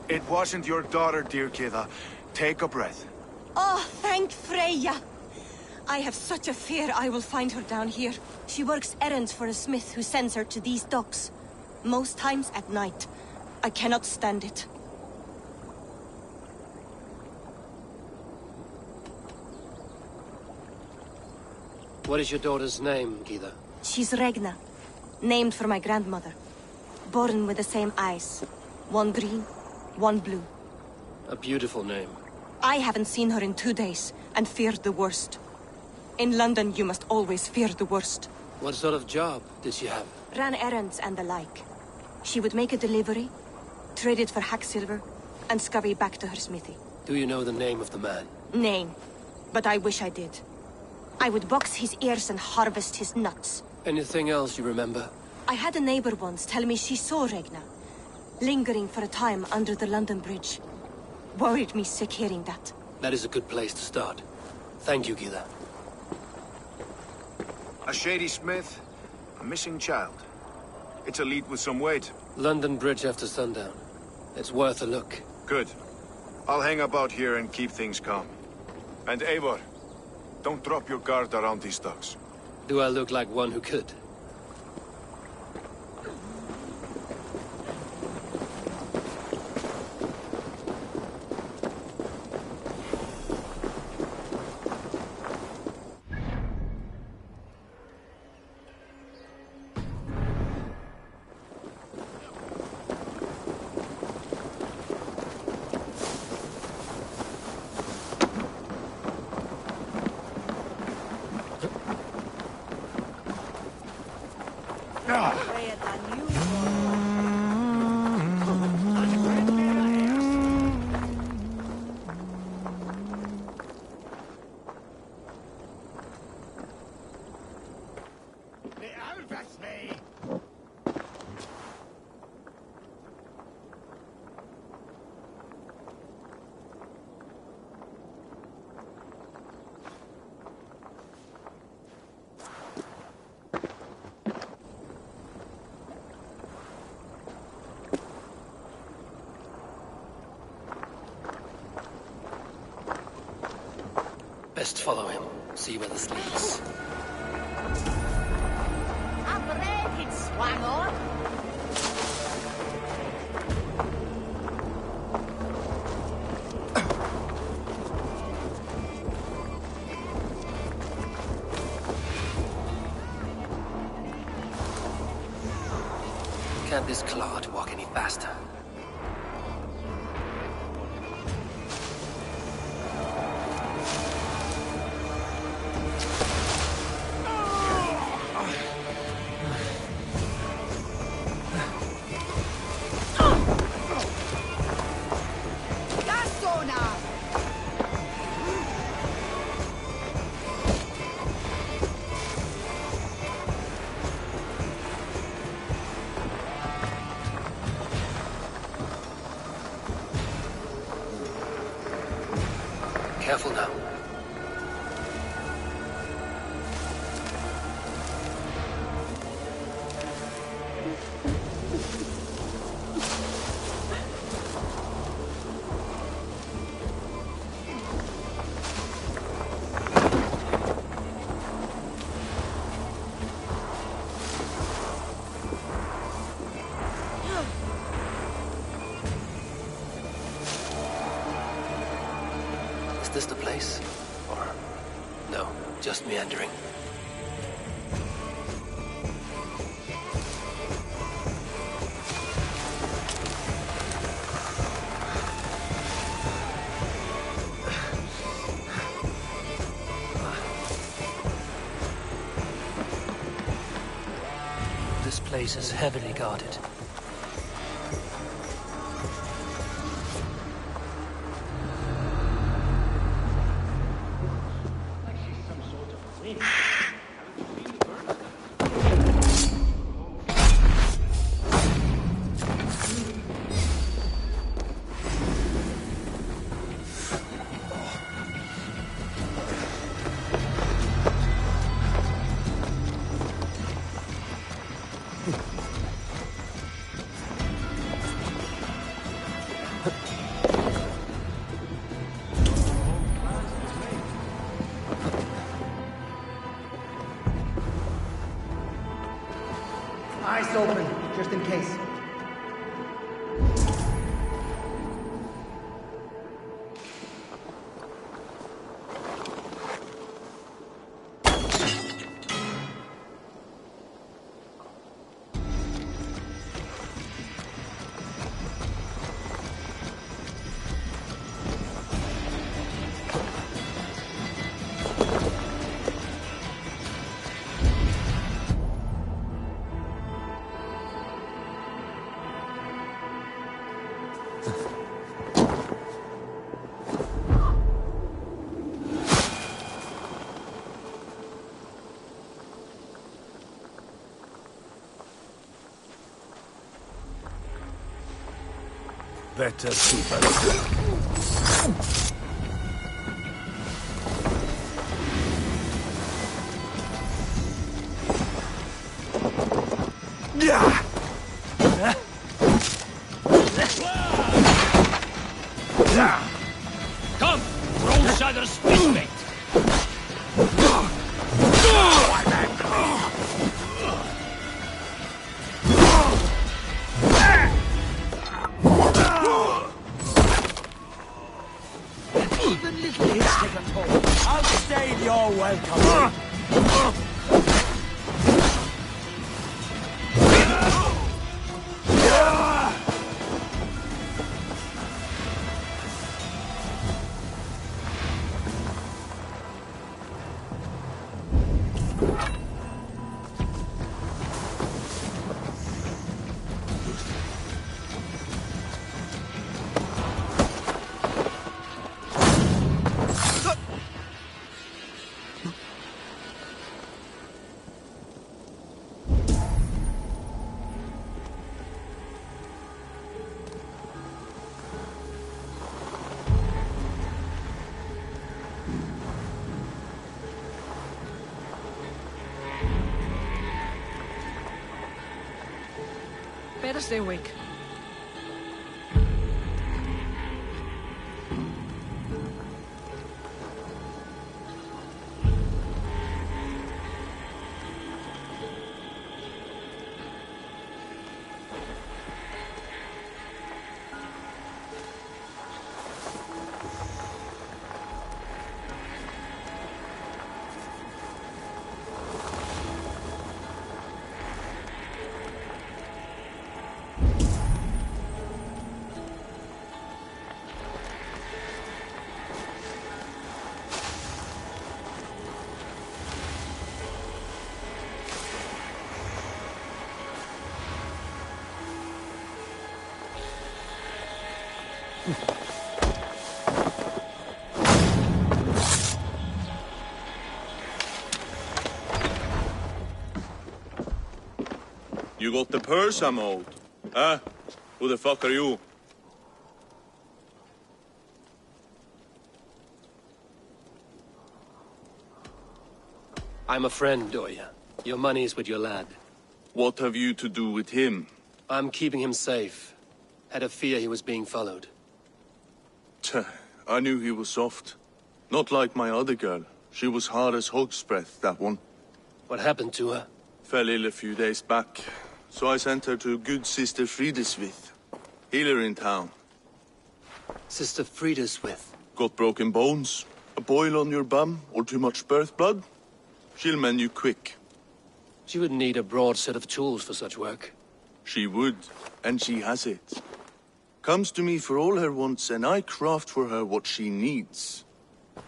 It wasn't your daughter, dear Kida. Take a breath. Oh, thank Freya. I have such a fear I will find her down here. She works errands for a smith who sends her to these docks. Most times at night. I cannot stand it. What is your daughter's name, Gita? She's Regna, named for my grandmother. Born with the same eyes. One green, one blue. A beautiful name. I haven't seen her in 2 days, and feared the worst. In London, you must always fear the worst. What sort of job did she have? Ran errands and the like. She would make a delivery, trade it for hack silver, and scurry back to her smithy. Do you know the name of the man? Name. But I wish I did. I would box his ears and harvest his nuts. Anything else you remember? I had a neighbor once tell me she saw Regna, lingering for a time under the London Bridge. Worried me sick hearing that. That is a good place to start. Thank you, Gita. A shady smith, a missing child. It's a lead with some weight. London Bridge after sundown. It's worth a look. Good. I'll hang about here and keep things calm. And Eivor, don't drop your guard around these thugs. Do I look like one who could? Best follow him, see where this leads. Can't this clod walk any faster? Careful now. Is this the place? Or... no, just meandering. This place is heavily guarded. Eyes open, just in case. Better keep us. Come, roll Shadow's fishbait. Even little hits take a toll. I'll stay your welcome. Better stay awake. You got the purse I'm owed. Huh? Who the fuck are you? I'm a friend, Doya. Your money's with your lad. What have you to do with him? I'm keeping him safe. Had a fear he was being followed. Tch, I knew he was soft. Not like my other girl. She was hard as hog's breath, that one. What happened to her? Fell ill a few days back. So I sent her to good Sister Frideswith. Healer in town. Sister Frideswith? Got broken bones, a boil on your bum, or too much birth blood? She'll mend you quick. She would need a broad set of tools for such work. She would, and she has it. Comes to me for all her wants, and I craft for her what she needs.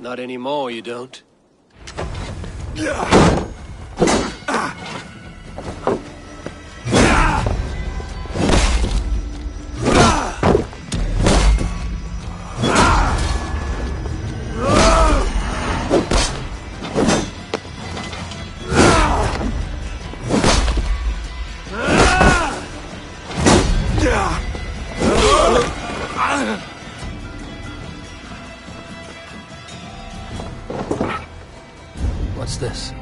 Not anymore, you don't. What's this?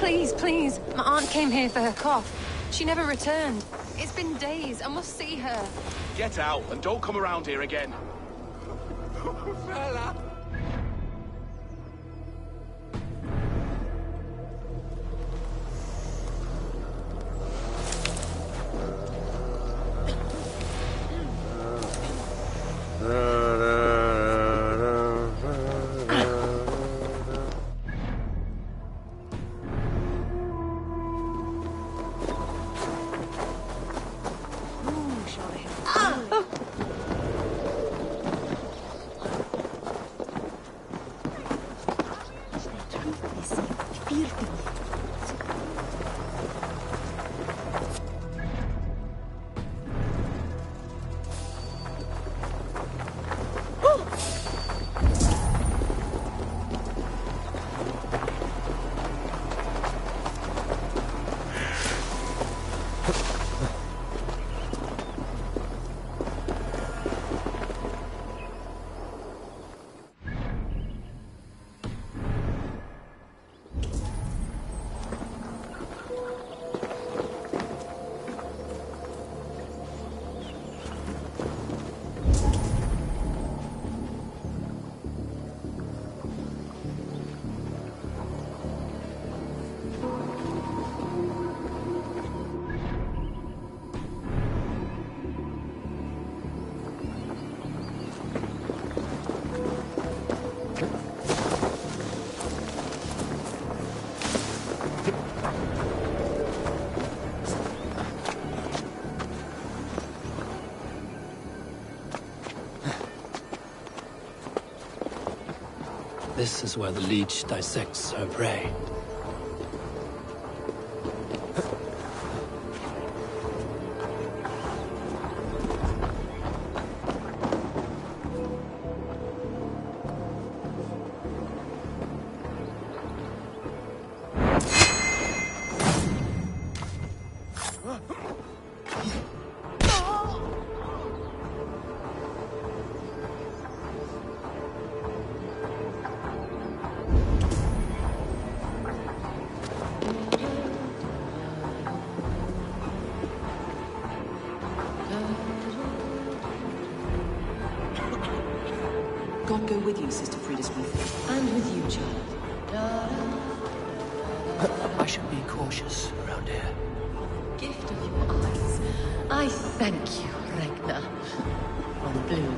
Please, please. My aunt came here for her cough. She never returned. It's been days. I must see her. Get out and don't come around here again. Fella! This is where the leech dissects her prey. God go with you, Sister Frida Smith. And with you, child. I should be cautious around here. Gift of your eyes. I thank you, Ragnar. One blue,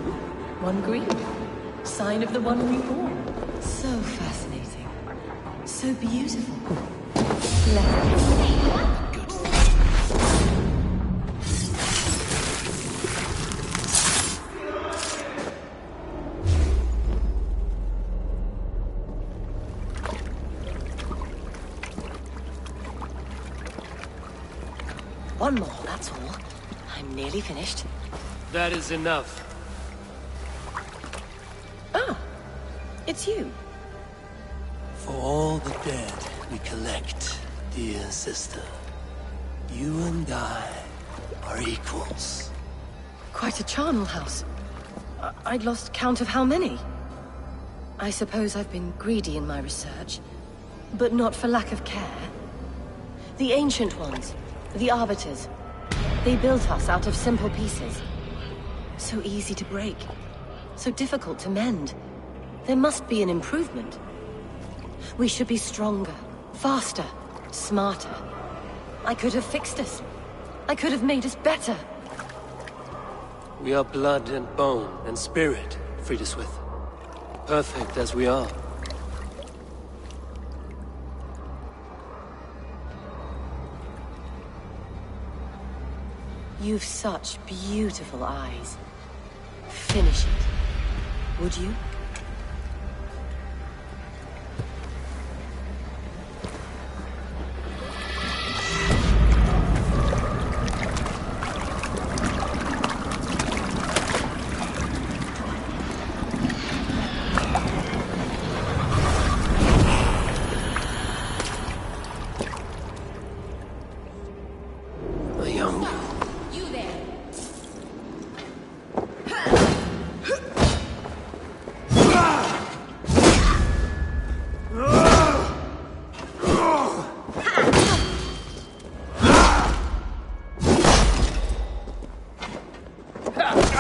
one green. Sign of the one reborn. So fascinating. So beautiful. Good. One more, that's all. I'm nearly finished. That is enough. Ah, it's you. For all the dead we collect, dear sister, you and I are equals. Quite a charnel house. I'd lost count of how many. I suppose I've been greedy in my research, but not for lack of care. The ancient ones, the arbiters, they built us out of simple pieces. So easy to break, so difficult to mend. There must be an improvement. We should be stronger, faster, smarter. I could have fixed us. I could have made us better. We are blood and bone and spirit, Frida Smith. Perfect as we are. You've such beautiful eyes. Finish it, would you?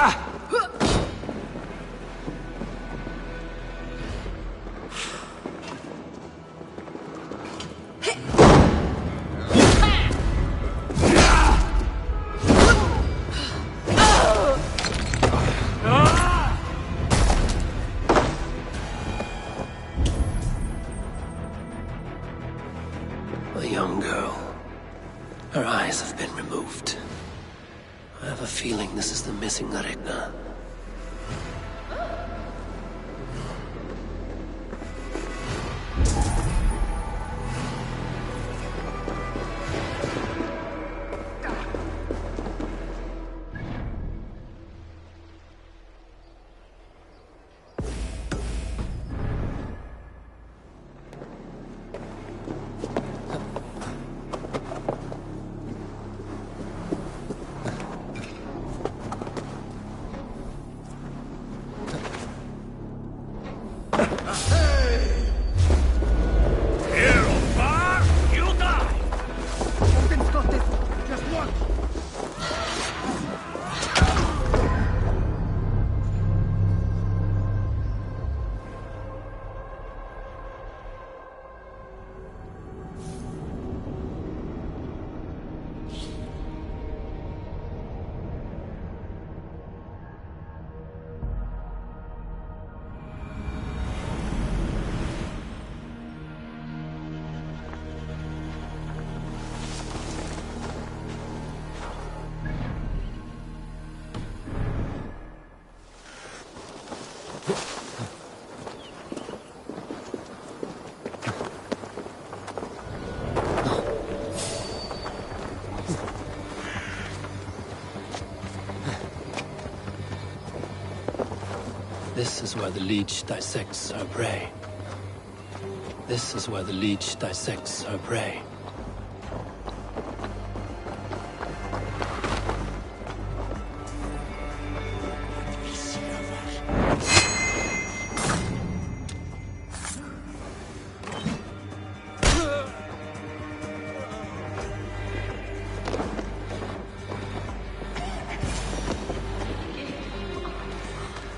A young girl. Her eyes have been removed. I have a feeling this is the missing Regna. This is where the leech dissects her prey. This is where the leech dissects her prey.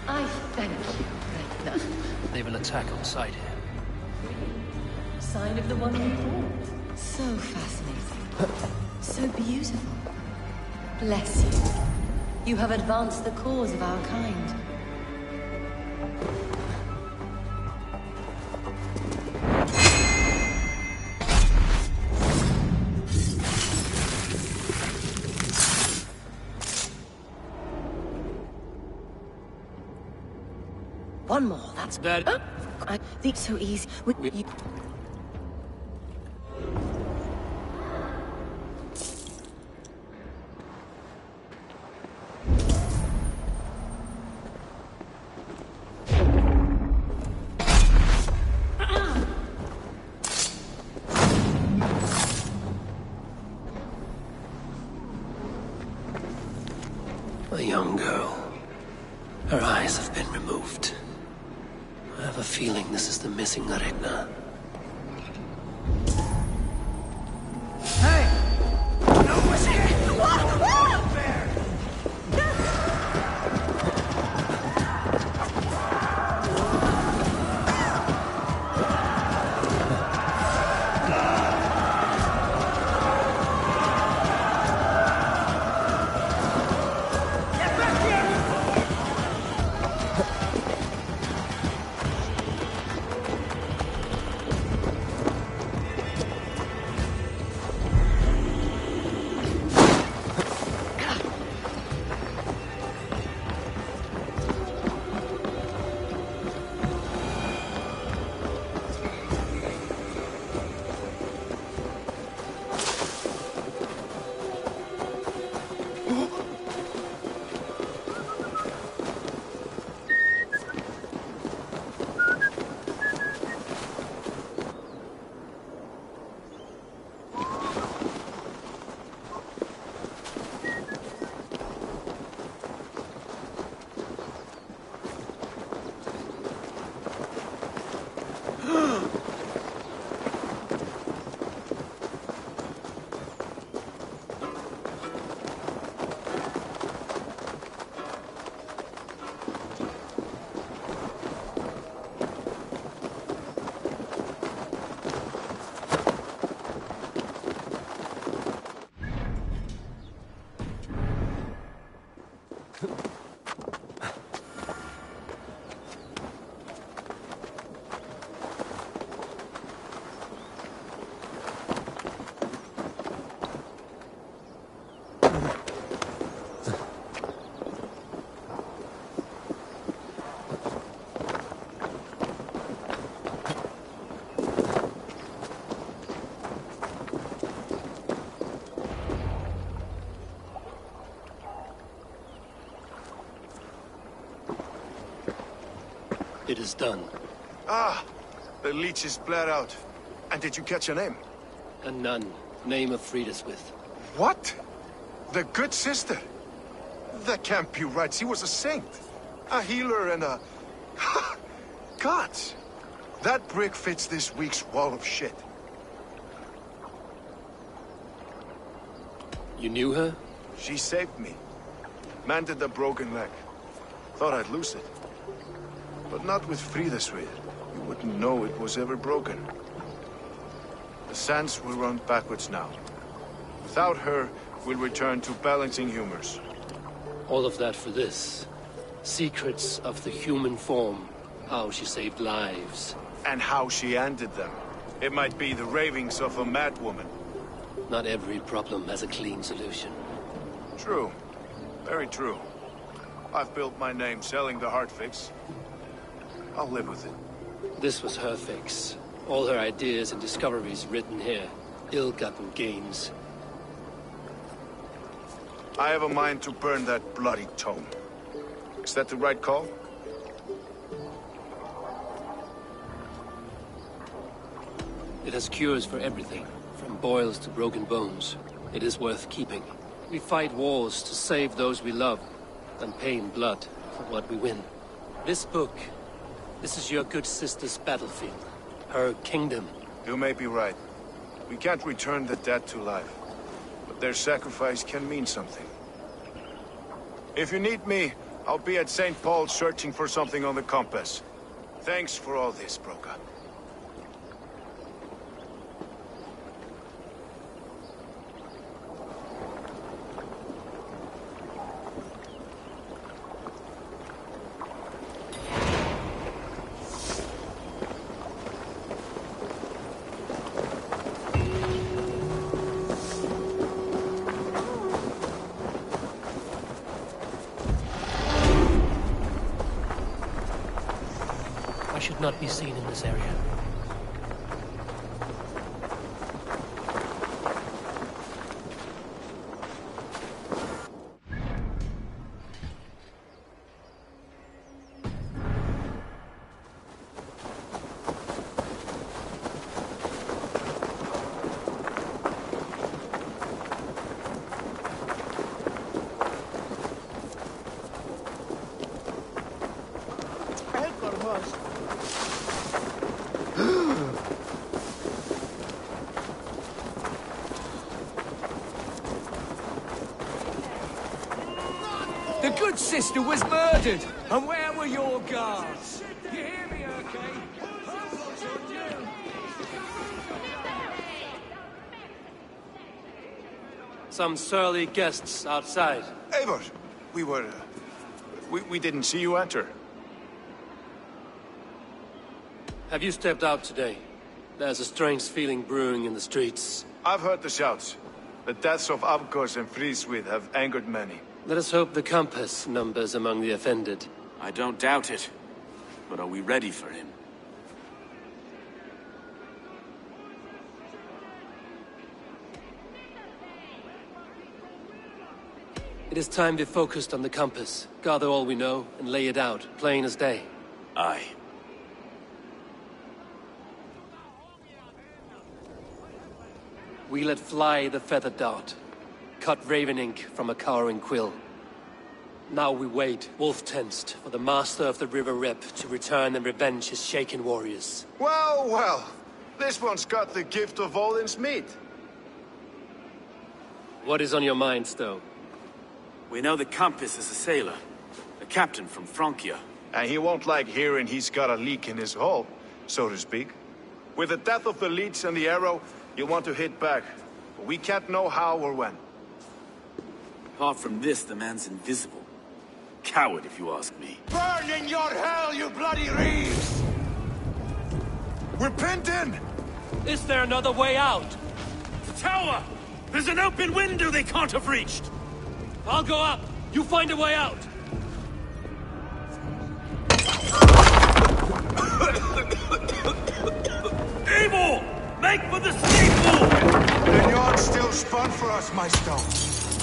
I thank you, Regna. They will attack on sight here. Sign of the one we fought. So fascinating. So beautiful. Bless you. You have advanced the cause of our kind. One more, that's... That... I think so easy. You... A young girl. Her eyes have been removed. I have a feeling this is the missing Regna. It is done. Ah, the leech is bled out. And did you catch a name? A nun, name of Friedeswith. What? The good sister? That can't be right. She was a saint. A healer and a... Gods! That brick fits this week's wall of shit. You knew her? She saved me. Mended a broken leg. Thought I'd lose it. But not with Friedeswith. You wouldn't know it was ever broken. The sands will run backwards now. Without her, we'll return to balancing humors. All of that for this. Secrets of the human form. How she saved lives. And how she ended them. It might be the ravings of a madwoman. Not every problem has a clean solution. True. Very true. I've built my name selling the heart fix. I'll live with it. This was her fix. All her ideas and discoveries written here. Ill-gotten gains. I have a mind to burn that bloody tome. Is that the right call? It has cures for everything, from boils to broken bones. It is worth keeping. We fight wars to save those we love, and pay in blood for what we win. This book, this is your good sister's battlefield. Her kingdom. You may be right. We can't return the dead to life. But their sacrifice can mean something. If you need me, I'll be at St. Paul's searching for something on the compass. Thanks for all this, Broca. I should not be seen in this area. The good sister was murdered, and where were your guards? You hear me, okay? Some surly guests outside. Eivor! We didn't see you enter. Have you stepped out today? There's a strange feeling brewing in the streets. I've heard the shouts. The deaths of Abkos and Frieswith have angered many. Let us hope the compass numbers among the offended. I don't doubt it. But are we ready for him? It is time to focus on the compass. Gather all we know and lay it out, plain as day. Aye. We let fly the feather dart. Cut raven ink from a cowering quill. Now we wait, wolf-tensed, for the master of the River Rep to return and revenge his shaken warriors. Well, well. This one's got the gift of Odin's meat. What is on your mind, Stowe? We know the compass is a sailor. A captain from Francia. And he won't like hearing he's got a leak in his hull, so to speak. With the death of the leech and the arrow, you'll want to hit back. But we can't know how or when. Apart from this, the man's invisible. Coward, if you ask me. Burn in your hell, you bloody reeves! We're pinned in! Is there another way out? The tower! There's an open window they can't have reached! I'll go up! You find a way out! Eivor! Make for the steeple! The yard's still spun for us, my stone.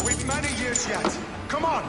We've many years yet. Come on!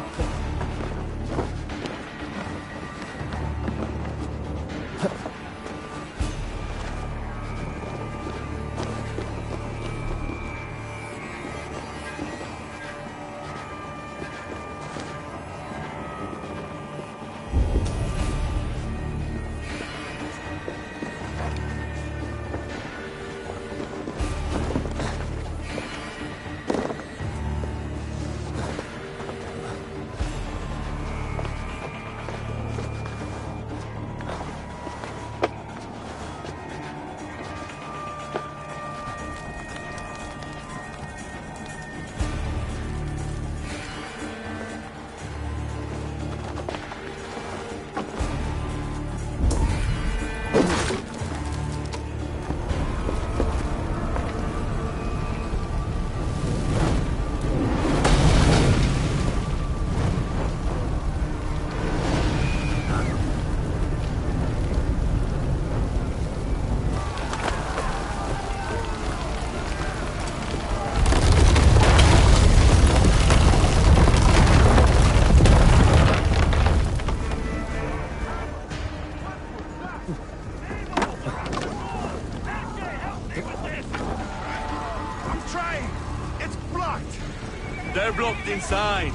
Get inside!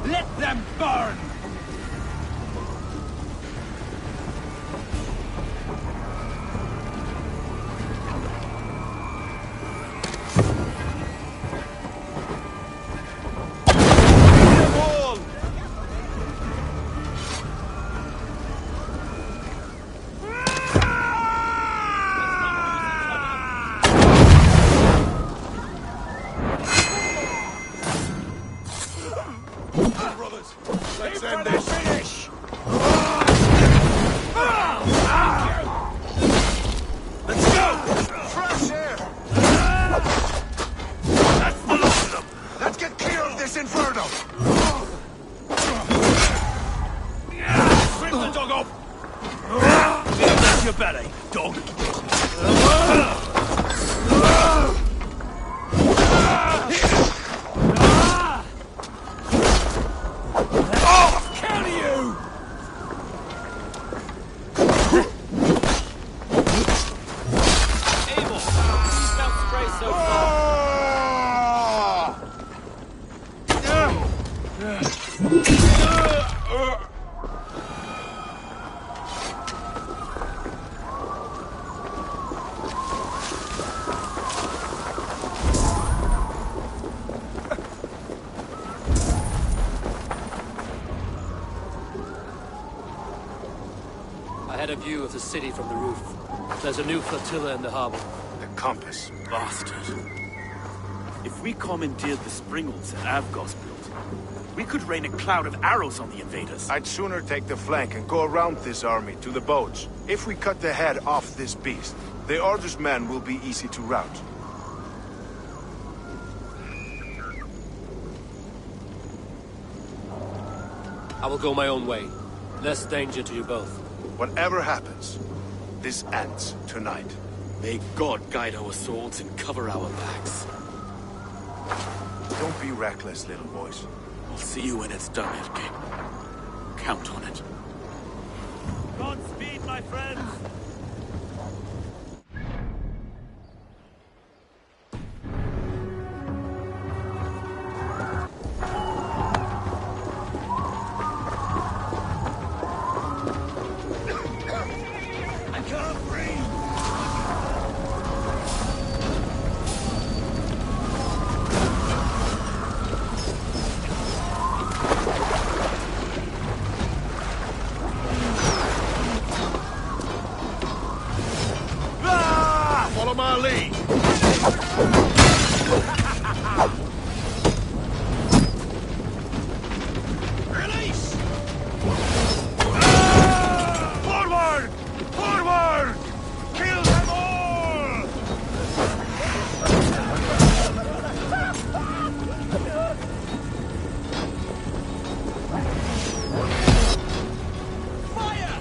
Let them burn! Let's end this. Finish! Let's go! Fresh air! That's the last of them! Let's get clear of this inferno! Rip the dog off! That's your belly, dog! I had a view of the city from the roof. There's a new flotilla in the harbor. The compass. Bastard. If we commandeered the springles that Avgos built, we could rain a cloud of arrows on the invaders. I'd sooner take the flank and go around this army to the boats. If we cut the head off this beast, the Order's men will be easy to rout. I will go my own way. Less danger to you both. Whatever happens, this ends tonight. May God guide our swords and cover our backs. Don't be reckless, little boys. I'll see you when it's done, Erke. Count on it. Godspeed, my friends! Follow my lead! Release! Forward! Forward! Kill them all! Fire!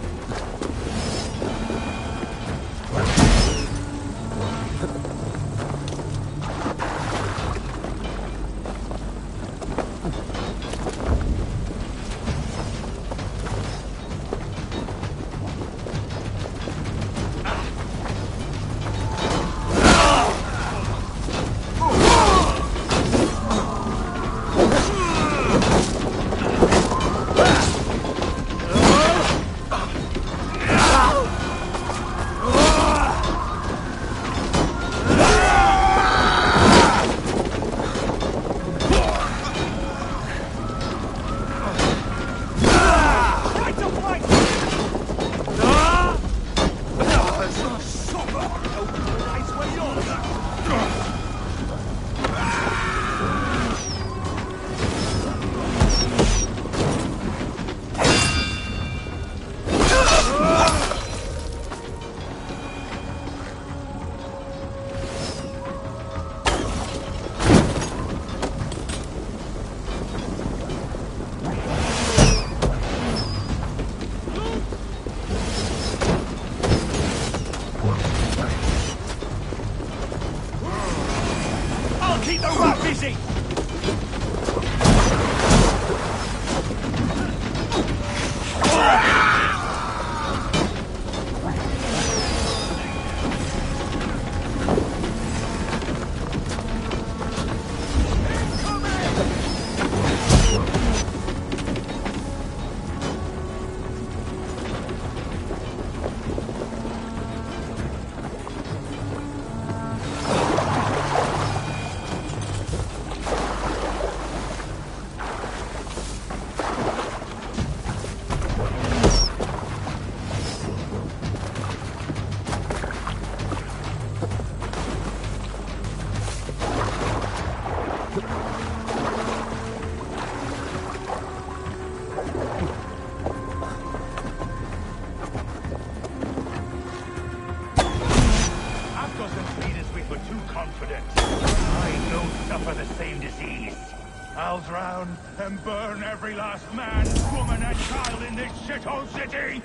pals round and burn every last man, woman, and child in this shithole city!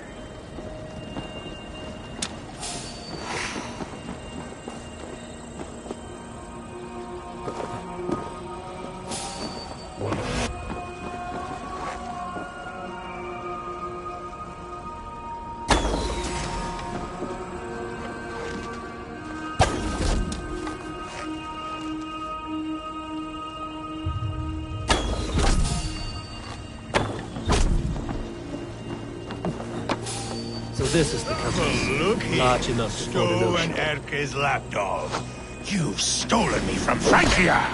This is the country. Look here, Large enough to hold an Sto ocean. and Erke's lapdog. You've stolen me from Francia!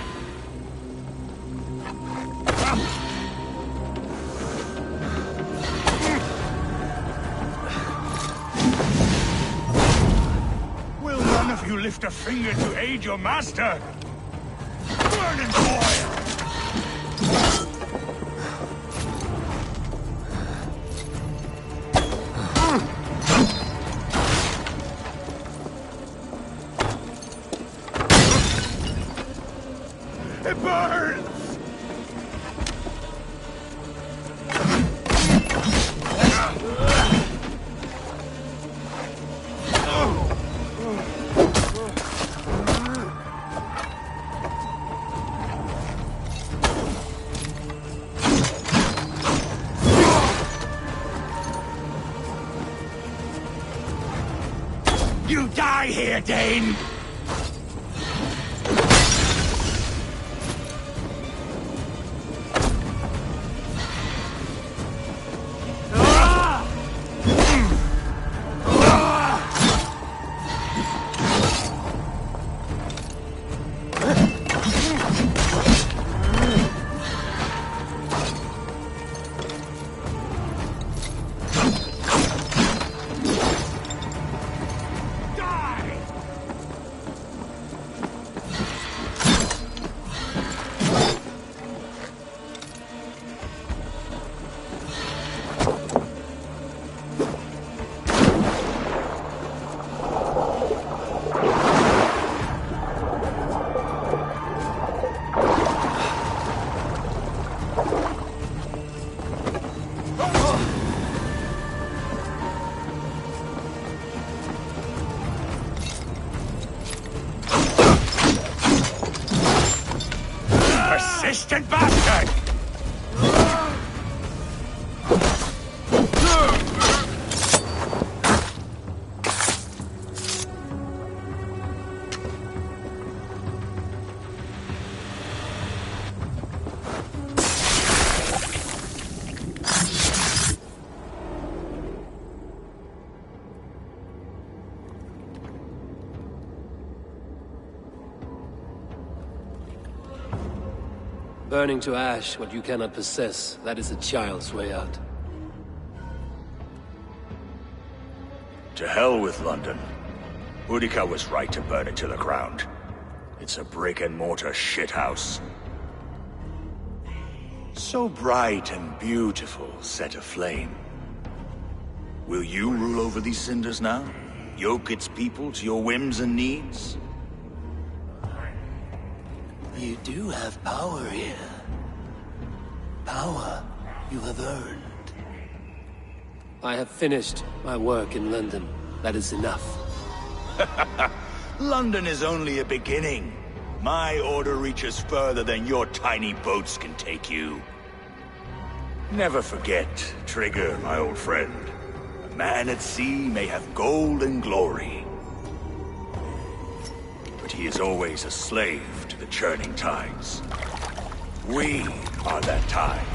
Will none of you lift a finger to aid your master? Burn and boil! It burns! You die here, Dane! Persistent bastard! Burning to ash what you cannot possess, that is a child's way out. To hell with London. Boudica was right to burn it to the ground. It's a brick-and-mortar shithouse. So bright and beautiful, set aflame. Will you rule over these cinders now? Yoke its people to your whims and needs? You do have power here. Power you have earned. I have finished my work in London. That is enough. London is only a beginning. My order reaches further than your tiny boats can take you. Never forget, Trigger, my old friend. A man at sea may have gold and glory, but he is always a slave to the churning tides. We are that tide.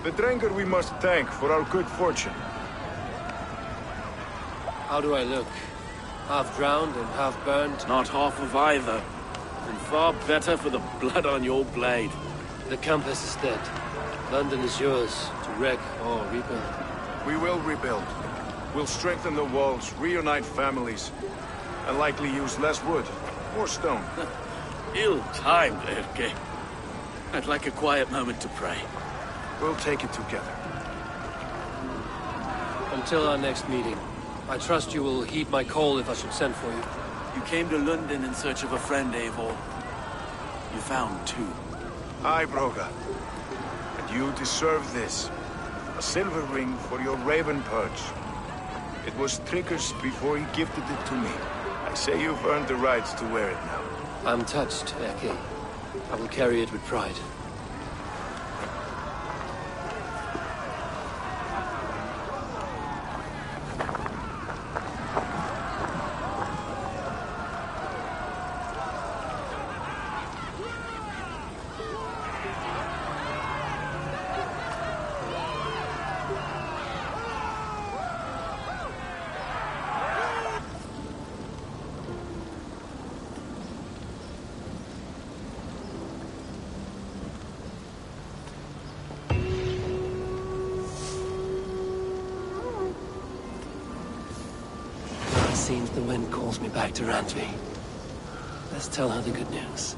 The drinker we must thank for our good fortune. How do I look? Half drowned and half burned? Not half of either. And far better for the blood on your blade. The Compass is dead. London is yours, to wreck or rebuild. We will rebuild. We'll strengthen the walls, reunite families, and likely use less wood. More stone. Ill-timed, Erke. I'd like a quiet moment to pray. We'll take it together. Until our next meeting, I trust you will heed my call if I should send for you. You came to London in search of a friend, Eivor. You found two. Aye, Broga. And you deserve this. A silver ring for your raven perch. It was Trigger's before he gifted it to me. I say you've earned the rights to wear it now. I'm touched, Erke. I will carry it with pride. Seems the wind calls me back to Randvi. Let's tell her the good news.